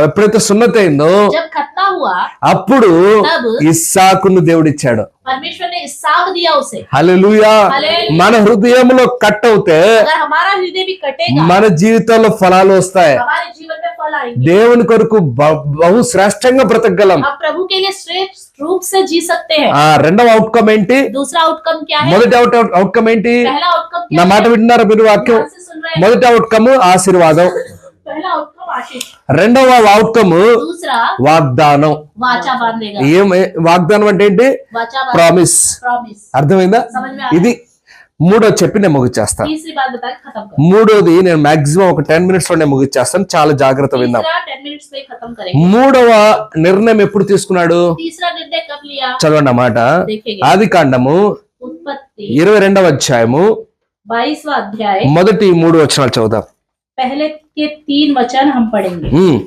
ఎప్పుడైతే సున్నతి అయిందో, जब खतना हुआ అప్పుడు तब ఇస్సాకును దేవుడిచ్చాడు. परमेश्वर ने इसहाक दिया उसे। హల్లెలూయా. हालेलुया। మన హృదయంలో కట్ అవుతే अगर हमारा हृदय भी कटेगा, మన జీవితంలో ఫలాలు వస్తాయి. हमारे जीवन में फल आएंगे। దేవుని కొరకు బహు శ్రేష్టంగా బ్రతకగలం. आप प्रभु के लिए श्रेष्ठ रूप से जी सकते हैं। రెండవ అవుట్కమ్ ఏంటి? दूसरा आउटकम क्या है? మొదటి అవుట్కమ్ ఏంటి? पहला आउटकम నా क्या మాట है? వింటున్నారా మీరు? వాక్యం. ध्यान से सुन रहे हैं। మొదటి అవుట్కమ్ ఆశీర్వాదం, पहला आउटकम आशीष, రెండవ అవుట్కమ్ दूसरा వాగ్దానం. वाचा बांधेगा। వాగ్దానం అంటే ఏంటి? वाचा ప్రామిస్. प्रॉमिस। అర్థమైందా? समझ में आ ఇది మూడో చెప్పి నేను ముగిచ్చేస్తాను. तीसरी बात बता के खत्म कर। మూడోది నేను మాక్సిమం ఒక 10 minutes లో నేను ముగిచ్చేస్తాను. చాలా జాగ్రత్త విందాం. तीसरा 10 मिनट्स में खत्म करेंगे। మూడవ నిర్ణయం ఎప్పుడు తీసుకున్నాడు? तीसरा निर्णय कब लिया? చదవండి అన్నమాట. देखेंगे। ఆది కాండము उत्पत्ति 22వ అధ్యాయము 22वां अध्याय మొదటి 3 వచనాలు చదువుదాం. पहले के 3 वचन हम पढ़ेंगे। ఉమ్,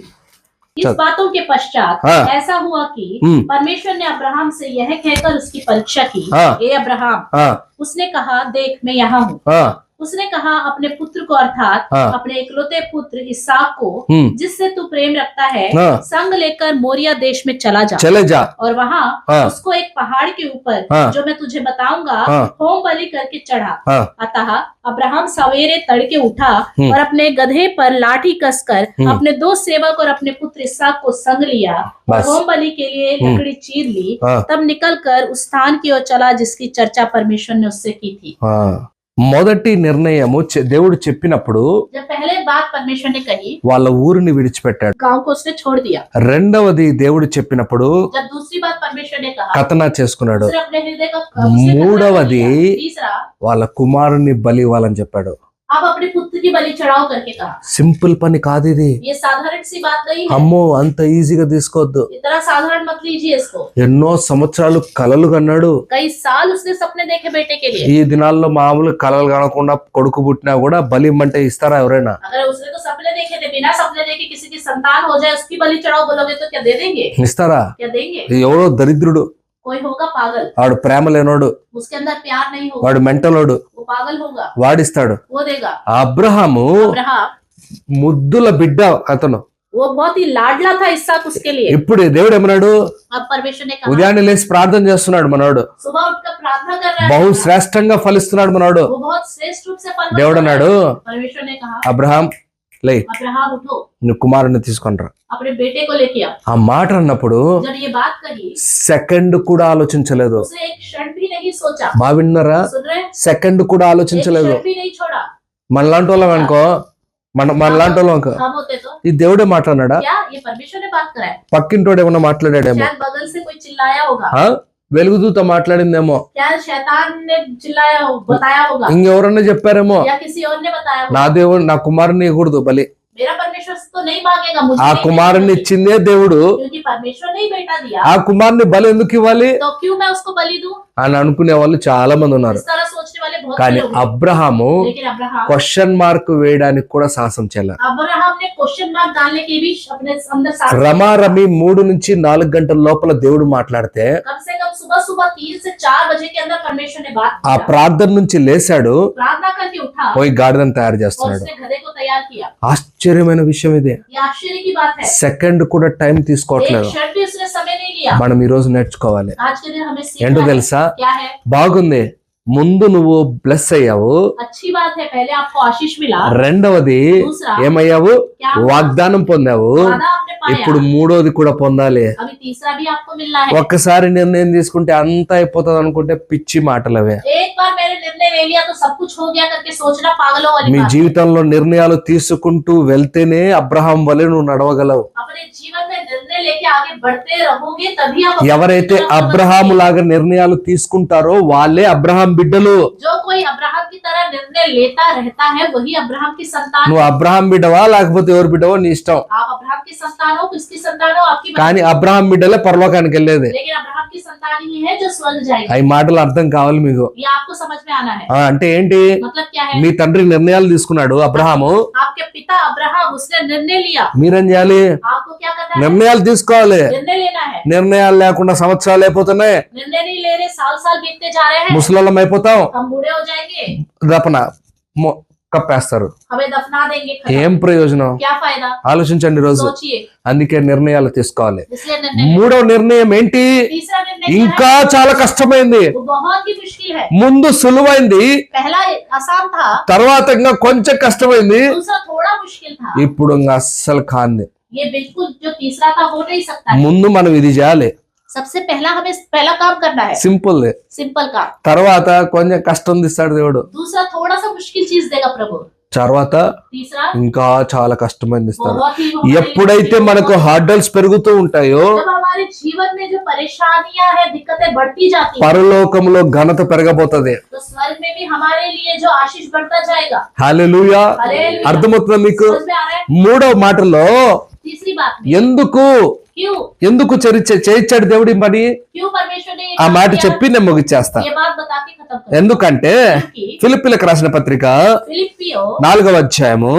इस चल। बातों के पश्चात हाँ। ऐसा हुआ कि हम्म। परमेश्वर ने अब्राहम से यह कहकर उसकी परीक्षा की, हाँ। हे अब्राहम। ఆ, उसने कहा, देख मैं यहाँ हूँ। ఆ, उसने कहा, अपने पुत्र को अर्थात हाँ। अपने इकलौते पुत्र इसहाक को हम्म। जिससे तू प्रेम रखता है हाँ। संग लेकर मोरिया देश में चला जा చలే జా. और वहाँ हाँ। उसको एक पहाड़ के ऊपर हाँ। जो मैं तुझे बताऊंगा हाँ। होम बलि करके चढ़ा। हाँ। अतः अब्राहम सवेरे तड़के उठा हम्म। और अपने गधे पर लाठी कसकर हम्म। अपने 2 सेवक और अपने पुत्र इसहाक को संग लिया और बस। होम बलि के लिए हम्म। लकड़ी चीर ली। हाँ। तब निकलकर उस स्थान की ओर चला जिसकी चर्चा परमेश्वर ने उससे की थी। ఆ. మొదటి నిర్ణయము దేవుడు చెప్పినప్పుడు जब पहले बात परमेश्वर ने कही, వాళ్ళ ఊరిని విడిచిపెట్టాడు. गांव को उसने छोड़ दिया। రెండవది దేవుడు చెప్పినప్పుడు जब दूसरी बात परमेश्वर ने कहा, కథన చేసుకున్నాడు. उसने अपने हृदय का उसने మూడవది खतना कर लिया। तीसरा, వాళ్ళ కుమారుని బలి ఇవ్వాలని చెప్పాడు. आप अपने पुत्र की बलि चढ़ाओ करके कहा। సింపుల్ పని కాదు ఇది. ये साधारण सी बात नहीं है। అమ్మో అంత ఈజీగా తీసుకోవద్దు. इतना साधारण मत लीजिए इसको। ఎన్నో సంవత్సరాలు కలలు కన్నాడు. कई साल उसने सपने देखे बेटे के लिए। ఈ దినాల్లో మామూలు కలలు కనకుండా కొడుకు పుట్టినా కూడా బలి ఇమ్మంటే ఇస్తారా ఎవరైనా? अगर उसने तो सपने देखे थे, बिना सपने देखे किसी की संतान हो जाए उसकी बलि चढ़ाओ बोलोगे तो क्या दे देंगे? ఇస్తారా? क्या देंगे? ఎవడో దరిద్రుడు, कोई होगा पागल, వాడు ప్రేమ లేనోడు, उसके अंदर प्यार नहीं होगा, వాడు మెంటలోడు, वो पागल होगा, వాడిస్తాడు. वो देगा। అబ్రహాము अब्राहम ముద్దుల బిడ్డ అతను. वो बहुत ही लाडला था इसहाक उसके लिए। ఇప్పుడు దేవుడు ఏమన్నాడు? अब परमेश्वर ने कहा, ఉదయాన్నే లేచి ప్రార్థన చేస్తున్నాడు మనోడు. सुबह उठकर प्रार्थना कर रहा బహు है, శ్రేష్టంగా ఫలిస్తున్నాడు మనోడు. वो बहुत श्रेष्ठ रूप से फल దేవుడు बरसा रहा అన్నాడు, है। परमेश्वर ने कहा, అబ్రహాం లే, अब्राहम उठो, నువ్వు కుమారుని తీసుకొనిరా. अपने बेटे को लेके आओ। ఆ మాట అన్నప్పుడు जब ये बात कही, సెకండ్ కూడా ఆలోచించలేదు. उसने एक क्षण भी नहीं सोचा। మా విన్నారా? सुन रहे हैं? సెకండ్ కూడా एक ఆలోచించలేదు. क्षण भी नहीं छोड़ा। మనలాంటి వాళ్ళం అనుకో, మనలాంటి వాళ్ళం అనుకో, हम होते तो ఈ దేవుడే మాట్లాడాడా? क्या ये परमेश्वर ने बात कराया? పక్కింటోడు ఏమన్నా మాట్లాడాడేమో, शायद बगल से कोई चिल्लाया होगा, ఆ? వెలుగుదూత మాట్లాడిందేమో, क्या शैतान ने चिल्लाया हो, बताया होगा, ఇంకెవరన్నా చెప్పారేమో, या किसी और ने बताया నా होगा। దేవుడు నా కుమారుని ఇవ్వకూడదు బలి. मेरा परमेश्वर तो नहीं मांगेगा, मुझे ఆ नहीं కుమారుని देगा, ఇచ్చిందే దేవుడు. क्योंकि परमेश्वर ने ही बेटा दिया, ఆ కుమారుని బలి ఎందుకు ఇవ్వాలి तो क्यों मैं उसको बलि दूं? అని అనుకునే వాళ్ళు చాలా మంది ఉన్నారు. इस तरह सोचने वाले बहुत కానీ लोग हैं। అబ్రహాము लेकिन अब्राहम క్వశ్చన్ మార్క్ వేయడానికి కూడా సాహసం చేయాలి. अब्राहम ने क्वेश्चन मार्क डालने की भी अपने अंदर साथ రమారమి 3 నుంచి 4 గంటల లోపల దేవుడు మాట్లాడితే कम से कम सुबह सुबह 3 से 4 बजे के अंदर परमेश्वर ने बात ఆ किया, ప్రార్థన నుంచి లేచాడు, प्रार्थना करके उठा పోయి గాడిదను తయారు और చేస్తున్నాడు. उसने गधे को तैयार किया। ఆశ్చర్యమైన విషయం ఇది. ये आश्चर्य की बात है। సెకండ్ కూడా టైం एक తీసుకోవట్లేదు. क्षण भी उसने समय नहीं लिया। మనం ఈ రోజు నేర్చుకోవాలి. आज के दिन हमें सीखना ఏంటో है। తెలుసా? क्या है? బాగుంది, ముందు నువ్వు బ్లెస్ అయ్యావు, अच्छी बात है, पहले आपको आशीष मिला, రెండవది दूसरा ఏమయ్యావు? क्या हुआ? వాగ్దానం పొందావు. वादा आपने पाया, ఇప్పుడు మూడోది కూడా పొందాలి. अभी तीसरा भी आपको मिलना है। ఒక్కసారి నిర్ణయం తీసుకుంటే అంతా అయిపోతుంది అనుకుంటే పిచ్చి మాటలవే. एक बार मैंने निर्णय ले लिया तो सब कुछ हो गया करके सोचना पागलों वाली మీ बात है। జీవితంలో నిర్ణయాలు తీసుకుంటూ వెళ్తేనే అబ్రహాం వలె నువ్వు నడవగలవు. अपने जीवन में निर्णय लेके आगे बढ़ते रहोगे तभी आप ఎవరైతే అబ్రహాము లాగా నిర్ణయాలు తీసుకుంటారో వాళ్ళే అబ్రహాం బిడ్డలు. जो कोई अब्राहम की की तरह निर्णय लेता रहता है, वही अब्राहम की संतान। నువ్వు అబ్రహాం బిడ్డవా లేకపోతే ఎవరి బిడ్డవో నీ ఇష్టం, आप अब्राहम की संतान हो, किसकी संतान हो, आपकी मर्जी। కానీ అబ్రహాం బిడ్డలే పరలోకానికి వెళ్ళేది. लेकिन अब्राहम की संतान ही है जो स्वर्ग जाएगी। ఈ మాటలు అర్థం కావాలి మీకు. ये आपको समझ में आना है। అంటే ఏంటి, मतलब क्या है? మీ తండ్రి నిర్ణయాలు తీసుకున్నాడు అబ్రహాము, आपके पिता अब्राहम उसने निर्णय लिया, మీరేం చేయాలి, आपको क्या करना है? నిర్ణయాలు తీసుకోవాలి. निर्णय लेना है। నిర్ణయాలు లేకుండా సంవత్సరాలు అయిపోతున్నాయి, निर्णय नहीं ले रहे, साल साल बीतते जा रहे हैं, ముసలోళ్ళం అయిపోతాం, हम बूढ़े हो जाएंगे, దపన కప్పేస్తారు. हमें दफना देंगे, खत्म। ఏం ప్రయోజనం? क्या फायदा? ఆలోచించండి రోజు. सोचिए, అందుకే నిర్ణయాలు తీసుకోవాలి. इसलिए निर्णय। మూడో నిర్ణయం ఏంటి, तीसरा निर्णय क्या ఇంకా చాలా కష్టమైంది. है? वो बहुत ही मुश्किल है। ముందు సులువైంది, पहला आसान था, తర్వాత ఇంకా కొంచెం కష్టమైంది, दूसरा थोड़ा मुश्किल था, ఇప్పుడు ఇంకా అస్సలు కాంది. ये बिल्कुल जो तीसरा था हो नहीं सकता है। ముందు మనం ఇది చేయాలి, सबसे पहला हमें पहला काम करना है, సింపుల్. सिंपल काम। తర్వాత కొంచెం కష్టం తీస్తాడు దేవుడు, दूसरा थोड़ा सा मुश्किल चीज देगा प्रभु, తర్వాత तीसरा ఇంకా చాలా కష్టమైంది ఇస్తాడు. बहुत ही हमारे ఎప్పుడైతే लिए మనకు హార్డల్స్ పెరుగుతూ ఉంటాయో जब हमारे जीवन में जो परेशानियां है, दिक्कतें बढ़ती जाती है, పరలోకంలో ఘనత పెరగబోతది. तो स्वर्ग में भी हमारे लिए जो आशीष बढ़ता जाएगा। హల్లెలూయా. हालेलुया। అర్థమవుతుందా మీకు? समझ में आ रहा है? మూడో మాటలో तीसरी बात में ఎందుకు क्यों చేయించాడు దేవుడి పని, क्यों परमेश्वर ने ये ఆ काम మాట किया? చెప్పి నేను ముగిచ్చేస్తా. ये बात बता के खत्म करो। ఎందుకంటే क्योंकि ఫిలిప్పీలకు రాసిన పత్రిక फिलिप्पियों 4వ అధ్యాయము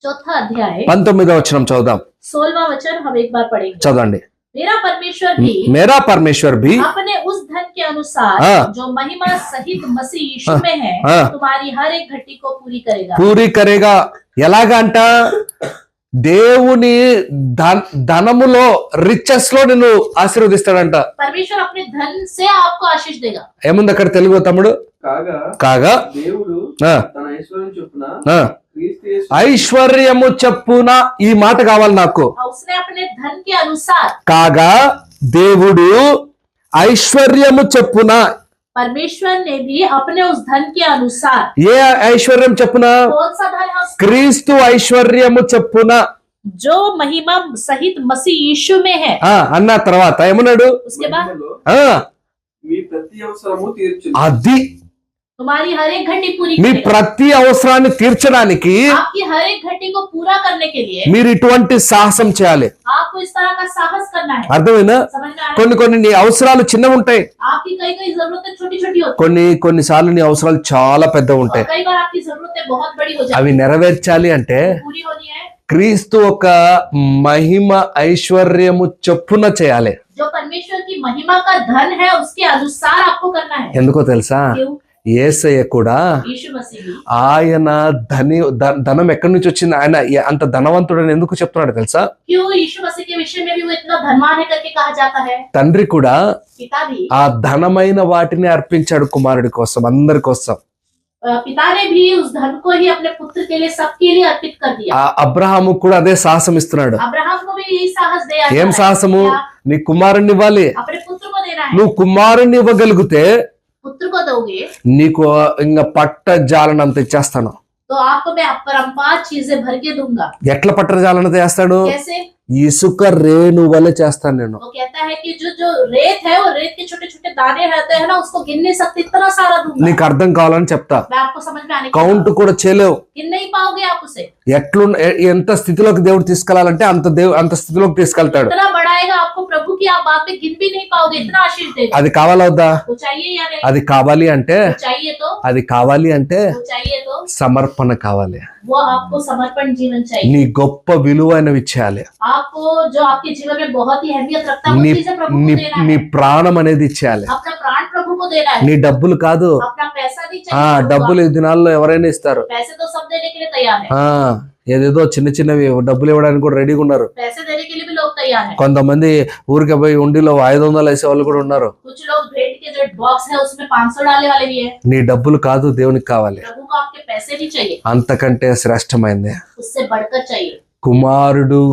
4 अध्याय 19వ వచనం చదువుదాం. 16वां वचन हम एक बार पढ़ेंगे। చదవండి. मेरा परमेश्वर भी మేరా పరమేశ్వర్ भी अपने उस धन के अनुसार हाँ। जो महिमा सहित मसीह यीशु में है, हाँ। तुम्हारी हर एक घटी को पूरी करेगा। పూరి కరేగా. ఎలాగంట, దేవుని ధనములో రిచెస్ లో నిన్ను ఆశీర్వదిస్తాడంట. परमेश्वर अपने धन से आपको आशीष देगा। ఏముంది అక్కడ తెలుగు తమ్ముడు? కాగా దేవుడు ఆ, తన ఐశ్వర్యం చొప్పున ఆ, క్రీస్తు యేసు ఐశ్వర్యము చెప్పున, ఈ మాట కావాలి నాకు. और उसने अपने धन के अनुसार, కాగా దేవుడు ఐశ్వర్యము చెప్పున, परमेश्वर ने भी अपने उस धन के अनुसार, ఏ ఐశ్వర్యం చెప్పున? कौन सा धन है उसका? క్రీస్తు ఐశ్వర్యము చెప్పున जो महिमा सहित मसीह यीशु में है। అన్న తర్వాత ఏమన్నాడు? उसके बाद మహిమలో ఆ, మీ ప్రతి అవసరము తీర్చును. అది तुम्हारी हर एक घटी पूरी మీ करेगा। ప్రతి అవసరాన్ని తీర్చడానికి आपकी हर एक घटी को पूरा करने के लिए మీరు ఇటువంటి సాహసం చేయాలి. आपको इस तरह का साहस करना है। అర్థమైనా? समझ में आ रहा है? కొన్ని నీ అవసరాలు చిన్నవి ఉంటాయి, आपकी कई कई जरूरतें छोटी छोटी होती కొన్నిసార్లు నీ అవసరాలు చాలా పెద్దవి है, ఉంటాయి. और कई बार आपकी जरूरतें बहुत बड़ी हो जाती అవి నెరవేర్చాలి అంటే है, पूरी होनी है। క్రీస్తు ఒక మహిమ ఐశ్వర్యము చొప్పున చేయాలి. जो परमेश्वर की महिमा का धन है उसके अनुसार आपको करना है। ఎందుకో తెలుసా? क्यों? యేసయ్య కూడా यीशु मसीह भी ఆయన ధనం ఎక్కడి నుంచి వచ్చింది, ఆయన అంత ధనవంతుడని ఎందుకు చెప్తున్నాడు తెలుసా? क्यों यीशु मसीह के विषय में भी वो इतना धनवान है करके कहा जाता है? తండ్రి కూడా पिता भी ఆ ధనమైన వాటిని అర్పించాడు కుమారుడి కోసం, అందరి కోసం. पिता ने भी उस धन को ही अपने पुत्र के लिए, सबके लिए अर्पित कर दिया। ఆ అబ్రహాము కూడా అదే సాహసం ఇస్తున్నాడు. अब्राहम को भी यही साहस दिया ఏం जाता है। సాహసము? क्या? నీ కుమారుణ్ణి ఇవ్వాలి. अपने पुत्र को देना है। నువ్వు కుమారుణ్ణి ఇవ్వగలిగితే पुत्र को दोगे నీకు ఇంకా పట్ట జాలనంత ఇచ్చేస్తాను. तो आपको मैं अपरंपार चीजें भर के दूंगा। ఎట్లా పట్ట జాలనంత చేస్తాడు? कैसे? ఇసుక రేణు వలె చేస్తాను నేను. वो कहता है कि जो जो रेत है, वो रेत के छोटे छोटे दाने रहते हैं ना, उसको गिन नहीं सकते, इतना सारा दूंगा। నీకు అర్థం కావాలని చెప్తా. मैं आपको समझ में आने के కౌంట్ बाद కూడా చేయలేవు. गिन नहीं पाओगे आप उसे। ఎంత స్థితిలోకి దేవుడు తీసుకెళ్లాలంటే అంత స్థితిలోకి తీసుకెళ్తాడు. इतना बढ़ाएगा आपको प्रभु की, आप बात में गिन भी नहीं पाओगे, इतना आशीष देगा। అది కావాలవుద్దా? वो चाहिए या नहीं? అది కావాలి అంటే वो चाहिए तो, అది కావాలి అంటే वो चाहिए तो సమర్పణ కావాలి. वो आपको समर्पण जीवन चाहिए। నీ గొప్ప విలువైనవి ఇచ్చేయాలి. आपको जो आपके जीवन में बहुत ही अहमियत रखता है, वो నీ चीजें प्रभु को నీ देना నీ है। ప్రాణం అనేది ఇచ్చేయాలి. अपना प्राण प्रभु को देना है, నీ డబ్బులు కాదు. अपना पैसा नहीं ఆ चाहिए प्रभु को। డబ్బులు ఈ దినాల్లో ఎవరైనా ఇస్తారు. पैसे तो सब देने के लिए तैयार है, ఆ ఏదేదో చిన్నవి డబ్బులు ఇవ్వడానికి కూడా రెడీగా ఉన్నారు. पैसे देने के लिए भी लोग तैयार है। కొంతమంది ఊరికే పోయి ఉండిలో 500 వేసే వాళ్ళు కూడా ఉన్నారు. कुछ लोग भेंट के जो बॉक्स है उसमें 500 डालने वाले भी है। నీ డబ్బులు కాదు, దేవునికి కావాలి. प्रभु को आपके पैसे नहीं चाहिए, అంతకంటే శ్రేష్టమైంది उससे बढ़कर चाहिए కుమారుడు.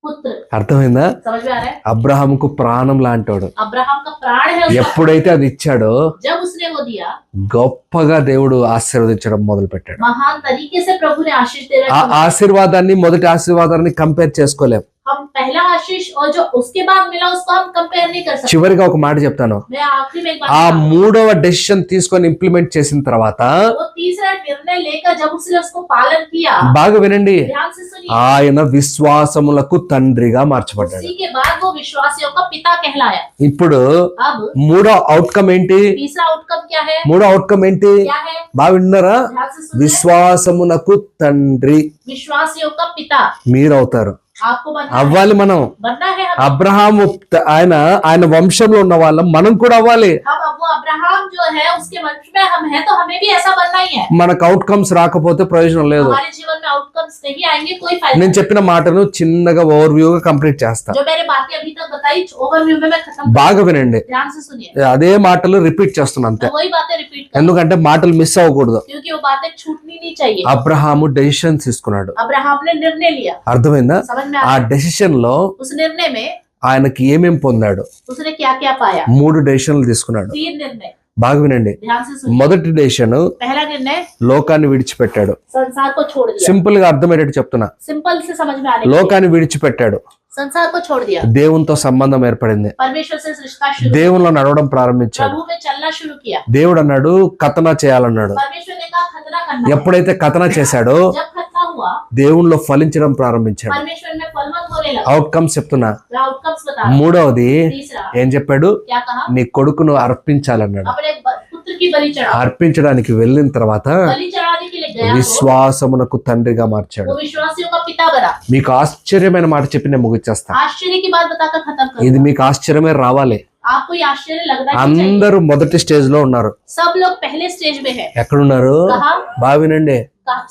पुत्र। అర్థమైందా? समझ में आ रहा है? అబ్రహాముకు ప్రాణం లాంటోడు. अब्राहम का प्राण है उसका। ఎప్పుడైతే అది ఇచ్చాడో जब उसने वो दिया, గొప్పగా దేవుడు ఆశీర్వదించడం మొదలు పెట్టాడు. महान तरीके से प्रभु ने आशीष दे ఆ रखा। ఆశీర్వాదాన్ని మొదటి ఆశీర్వాదాన్ని కంపేర్ చేసుకోలేం. हम पहला आशीष और जो उसके बाद मिला उसको हम कंपेयर नहीं कर सकते। చివరిగా ఒక మాట చెప్తాను. मैं आखिरी में एक बात ఆ बताऊं। మూడవ డెసిషన్ తీసుకొని ఇంప్లిమెంట్ చేసిన తర్వాత वो तीसरा निर्णय लेकर जब उसने उसको पालन किया, బాగా వినండి, ध्यान से सुनिए, ఆయన విశ్వాసములకు తండ్రిగా మార్చబడ్డాడు. उसी के बाद वो विश्वासियों का पिता कहलाया। ఇప్పుడు अब మూడో అవుట్కమ్ ఏంటి? तीसरा आउटकम क्या है? మూడో అవుట్కమ్ ఏంటి? क्या है? బాగా విన్నారా? ध्यान से सुनिए, విశ్వాసమునకు తండ్రి विश्वासियों का पिता మీరవుతారు. आपको అవ్వాలి. మనం बनना है। అబ్రహాము ఆయన వంశంలో ఉన్న వాళ్ళం, మనం కూడా అవ్వాలి. हम अब वो अब्राहम जो है उसके वंश में हम हैं, तो हमें भी ऐसा बनना ही है। మనకు అవుట్కమ్స్ రాకపోతే ప్రయోజనం లేదు. हमारे जीवन में आउटकम्स नहीं आएंगे, कोई फायदा నేను नहीं। చెప్పిన మాటను చిన్నగా ఓవర్వ్యూగా కంప్లీట్ చేస్తా. जो मैंने बातें अभी तक बताई ओवरव्यू में मैं खत्म బాగా వినండి. ध्यान से सुनिए, అదే మాటలు రిపీట్ చేస్తున్నా అంతే. मैं वही बातें रिपीट कर, ఎందుకంటే మాటలు మిస్ అవ్వకూడదు. क्योंकि वो बातें छूटनी नहीं चाहिए। అబ్రహాము డెసిషన్ తీసుకున్నాడు. अब्राहम ने निर्णय लिया, అర్థమైందా? समझ में ఆ आया? డెసిషన్ లో उस निर्णय में ఆయనకి ఏమేం పొందాడు? उसने क्या क्या पाया? 3 డెసిషన్లు తీసుకున్నాడు. 3 निर्णय, బాగా వినండి. ध्यान से सुनिए। మొదటి డెసిషన్ पहला निर्णय, లోకాన్ని విడిచిపెట్టాడు. संसार को छोड़ दिया। సింపుల్ గా అర్థమయ్యేటట్టు చెప్తున్నా. सिंपल से समझ में आने के लिए, లోకాన్ని విడిచిపెట్టాడు. संसार को छोड़ दिया, దేవునితో సంబంధం ఏర్పడింది. परमेश्वर से रिश्ता शुरू, దేవునిలో नడవడం ప్రారంభించాడు. प्रभु में चलना शुरू किया। దేవుడు అన్నాడు కథన చేయాలన్నాడు. परमेश्वर ने कहा खतना करना है। ఎప్పుడైతే కథన చేశాడో जब खतना हुआ, దేవునిలో ఫలించడం ప్రారంభించాడు. परमेश्वर में फलवंत होने लगा। అవుట్కమ్స్ చెప్తున్నా. आउटकम्स बता रहा हूं। మూడవది तीसरा ఏం చెప్పాడు? क्या कहा? నీ కొడుకును అర్పించాలన్నాడు. अपने पुत्र की बलि चढ़ा, అర్పించడానికి వెళ్ళిన తర్వాత बलि चढ़ाने के लिए गया तो విశ్వాసమునకు తండ్రిగా మార్చాడు. वो विश्वासियों का पिता बना। మీకు ఆశ్చర్యమైన మాట చెప్పి నేను ముగిచ్చేస్తా. आश्चर्य की बात बताकर खत्म ఇది करूंगा। మీకు ఆశ్చర్యమే రావాలి. आपको ये आश्चर्य लगना ही चाहिए। అందరూ మొదటి స్టేజ్ లో ఉన్నారు. सब लोग पहले स्टेज में है। ఎక్కడున్నారు? कहा? బాగా వినండి.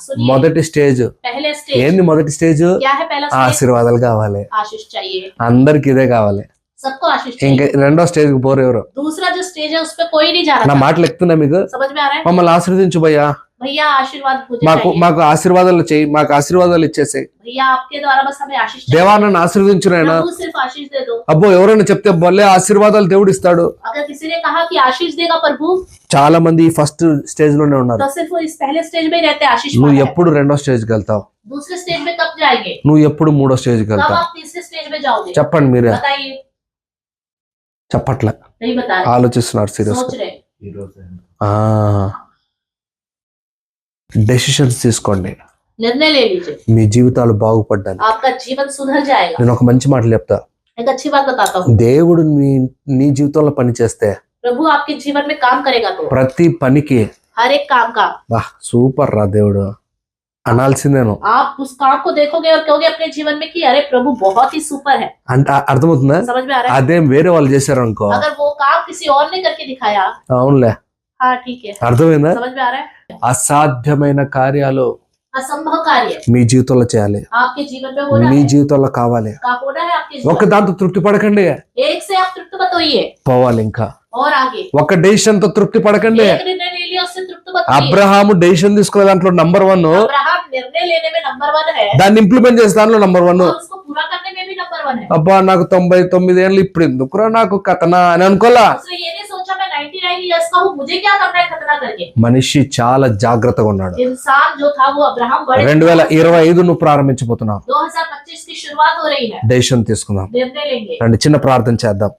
सुनिए, మొదటి స్టేజ్ पहले स्टेज ఏంది? మొదటి స్టేజ్ क्या है? पहला स्टेज ఆశీర్వాదాలు కావాలి. आशीष चाहिए, అందరికి ఇదే కావాలి. सबको आशीष ఇంకా चाहिए। రెండో స్టేజ్ కి పోరు ఎవరు? दूसरा जो स्टेज है उस पे कोई नहीं जा నా रहा। మాటలు ఎక్కుతున్నా మీకు? समझ में आ रहा है? మమ్మల్ని ఆశీర్వదించు భయ్యా, भैया आशीर्वाद मुझे మాకు चाहिए। మాకు ఆశీర్వాదాలు చెయ్యి, మాకు ఆశీర్వాదాలు ఇచ్చేసాయి. भैया आपके द्वारा बस हमें आशीष चाहिए। దేవా నన్ను ఆశీర్వదించునైనా. प्रभु सिर्फ आशीष दे दो। అబ్బో ఎవరైనా చెప్తే బొల్లే ఆశీర్వాదాలు దేవుడు ఇస్తాడు. अगर किसी ने कहा कि आशीष देगा प्रभु, చాలా మంది ఈ ఫస్ట్ స్టేజ్ లోనే ఉన్నారు. तो सिर्फ वो इस पहले स्टेज में ही रहते हैं, आशीष నువ్వు पाना है। ఎప్పుడు రెండో స్టేజ్ కి వెళ్తావు? दूसरे स्टेज में कब जाएंगे? నువ్వు ఎప్పుడు మూడో స్టేజ్ కి कब వెళ్తావు? आप तीसरे स्टेज में जाओगे? చెప్పండి మీరే. बताइए। చెప్పట్లే, नहीं बता रहे, ఆలోచిస్తున్నారు సీరియస్ सोच रहे। డెసిషన్స్ తీసుకోండి. निर्णय ले लीजिए, మీ జీవితాలు బాగుపడ్డాను. आपका जीवन सुधर जाएगा। నేను ఒక మంచి మాట చెప్తా. एक अच्छी बात बताता हूँ, దేవుడు నీ జీవితంలో పని చేస్తే प्रभु आपके जीवन में काम करेगा तो ప్రతి పనికి हर एक काम का బా సూపర్ రా దేవుడు అనాల్సిందేను. आप उस काम को देखोगे और कहोगे अपने जीवन में कि अरे प्रभु बहुत ही सुपर है। అంటే అర్థమవుతుందా? समझ में आ रहा है? అదేం వేరే వాళ్ళు చేశారు అనుకో, अगर वो काम किसी और ने करके दिखाया, అవునులే, हाँ ठीक है, అర్థమైందా? समझ में आ रहा है? అసాధ్యమైన కార్యాలు असंभव कार्य మీ జీవితంలో చేయాలి. आपके जीवन में होना మీ है, జీవితంలో కావాలి. का होना है आपके ఒక जीवन। దాంతో తృప్తి పడకండి, एक से आप तृप्त मत होइए పోవాలి ఇంకా. और आगे ఒక డెసిషన్ తో తృప్తి పడకండి. एक निर्णय ले लिया उससे तृप्त मत होइए। అబ్రహాము డెసిషన్ తీసుకునే దాంట్లో నంబర్ 1, अब्राहम निर्णय लेने में नंबर 1 है దాన్ని ఇంప్లిమెంట్ చేసే దాంట్లో నంబర్ 1. और उसको पूरा करने में भी नंबर 1 है। అబ్బా నాకు 99 ఏళ్ళు ఇప్పుడు ఎందుకురా నాకు కథనా అని అనుకోలా. उसने ये नहीं सोचा मैं 99 इयर्स का हूँ, मुझे क्या करना है खतना करके। మనిషి చాలా జాగ్రత్తగా ఉన్నాడు. इंसान जो था वो अब्राहम बड़े 2025 నువ్వు ప్రారంభించబోతున్నావు. 2025 की शुरुआत हो रही है, డెసిషన్ తీసుకుందాం. निर्णय लेंगे। రండి చిన్న ప్రార్థన చేద్దాం.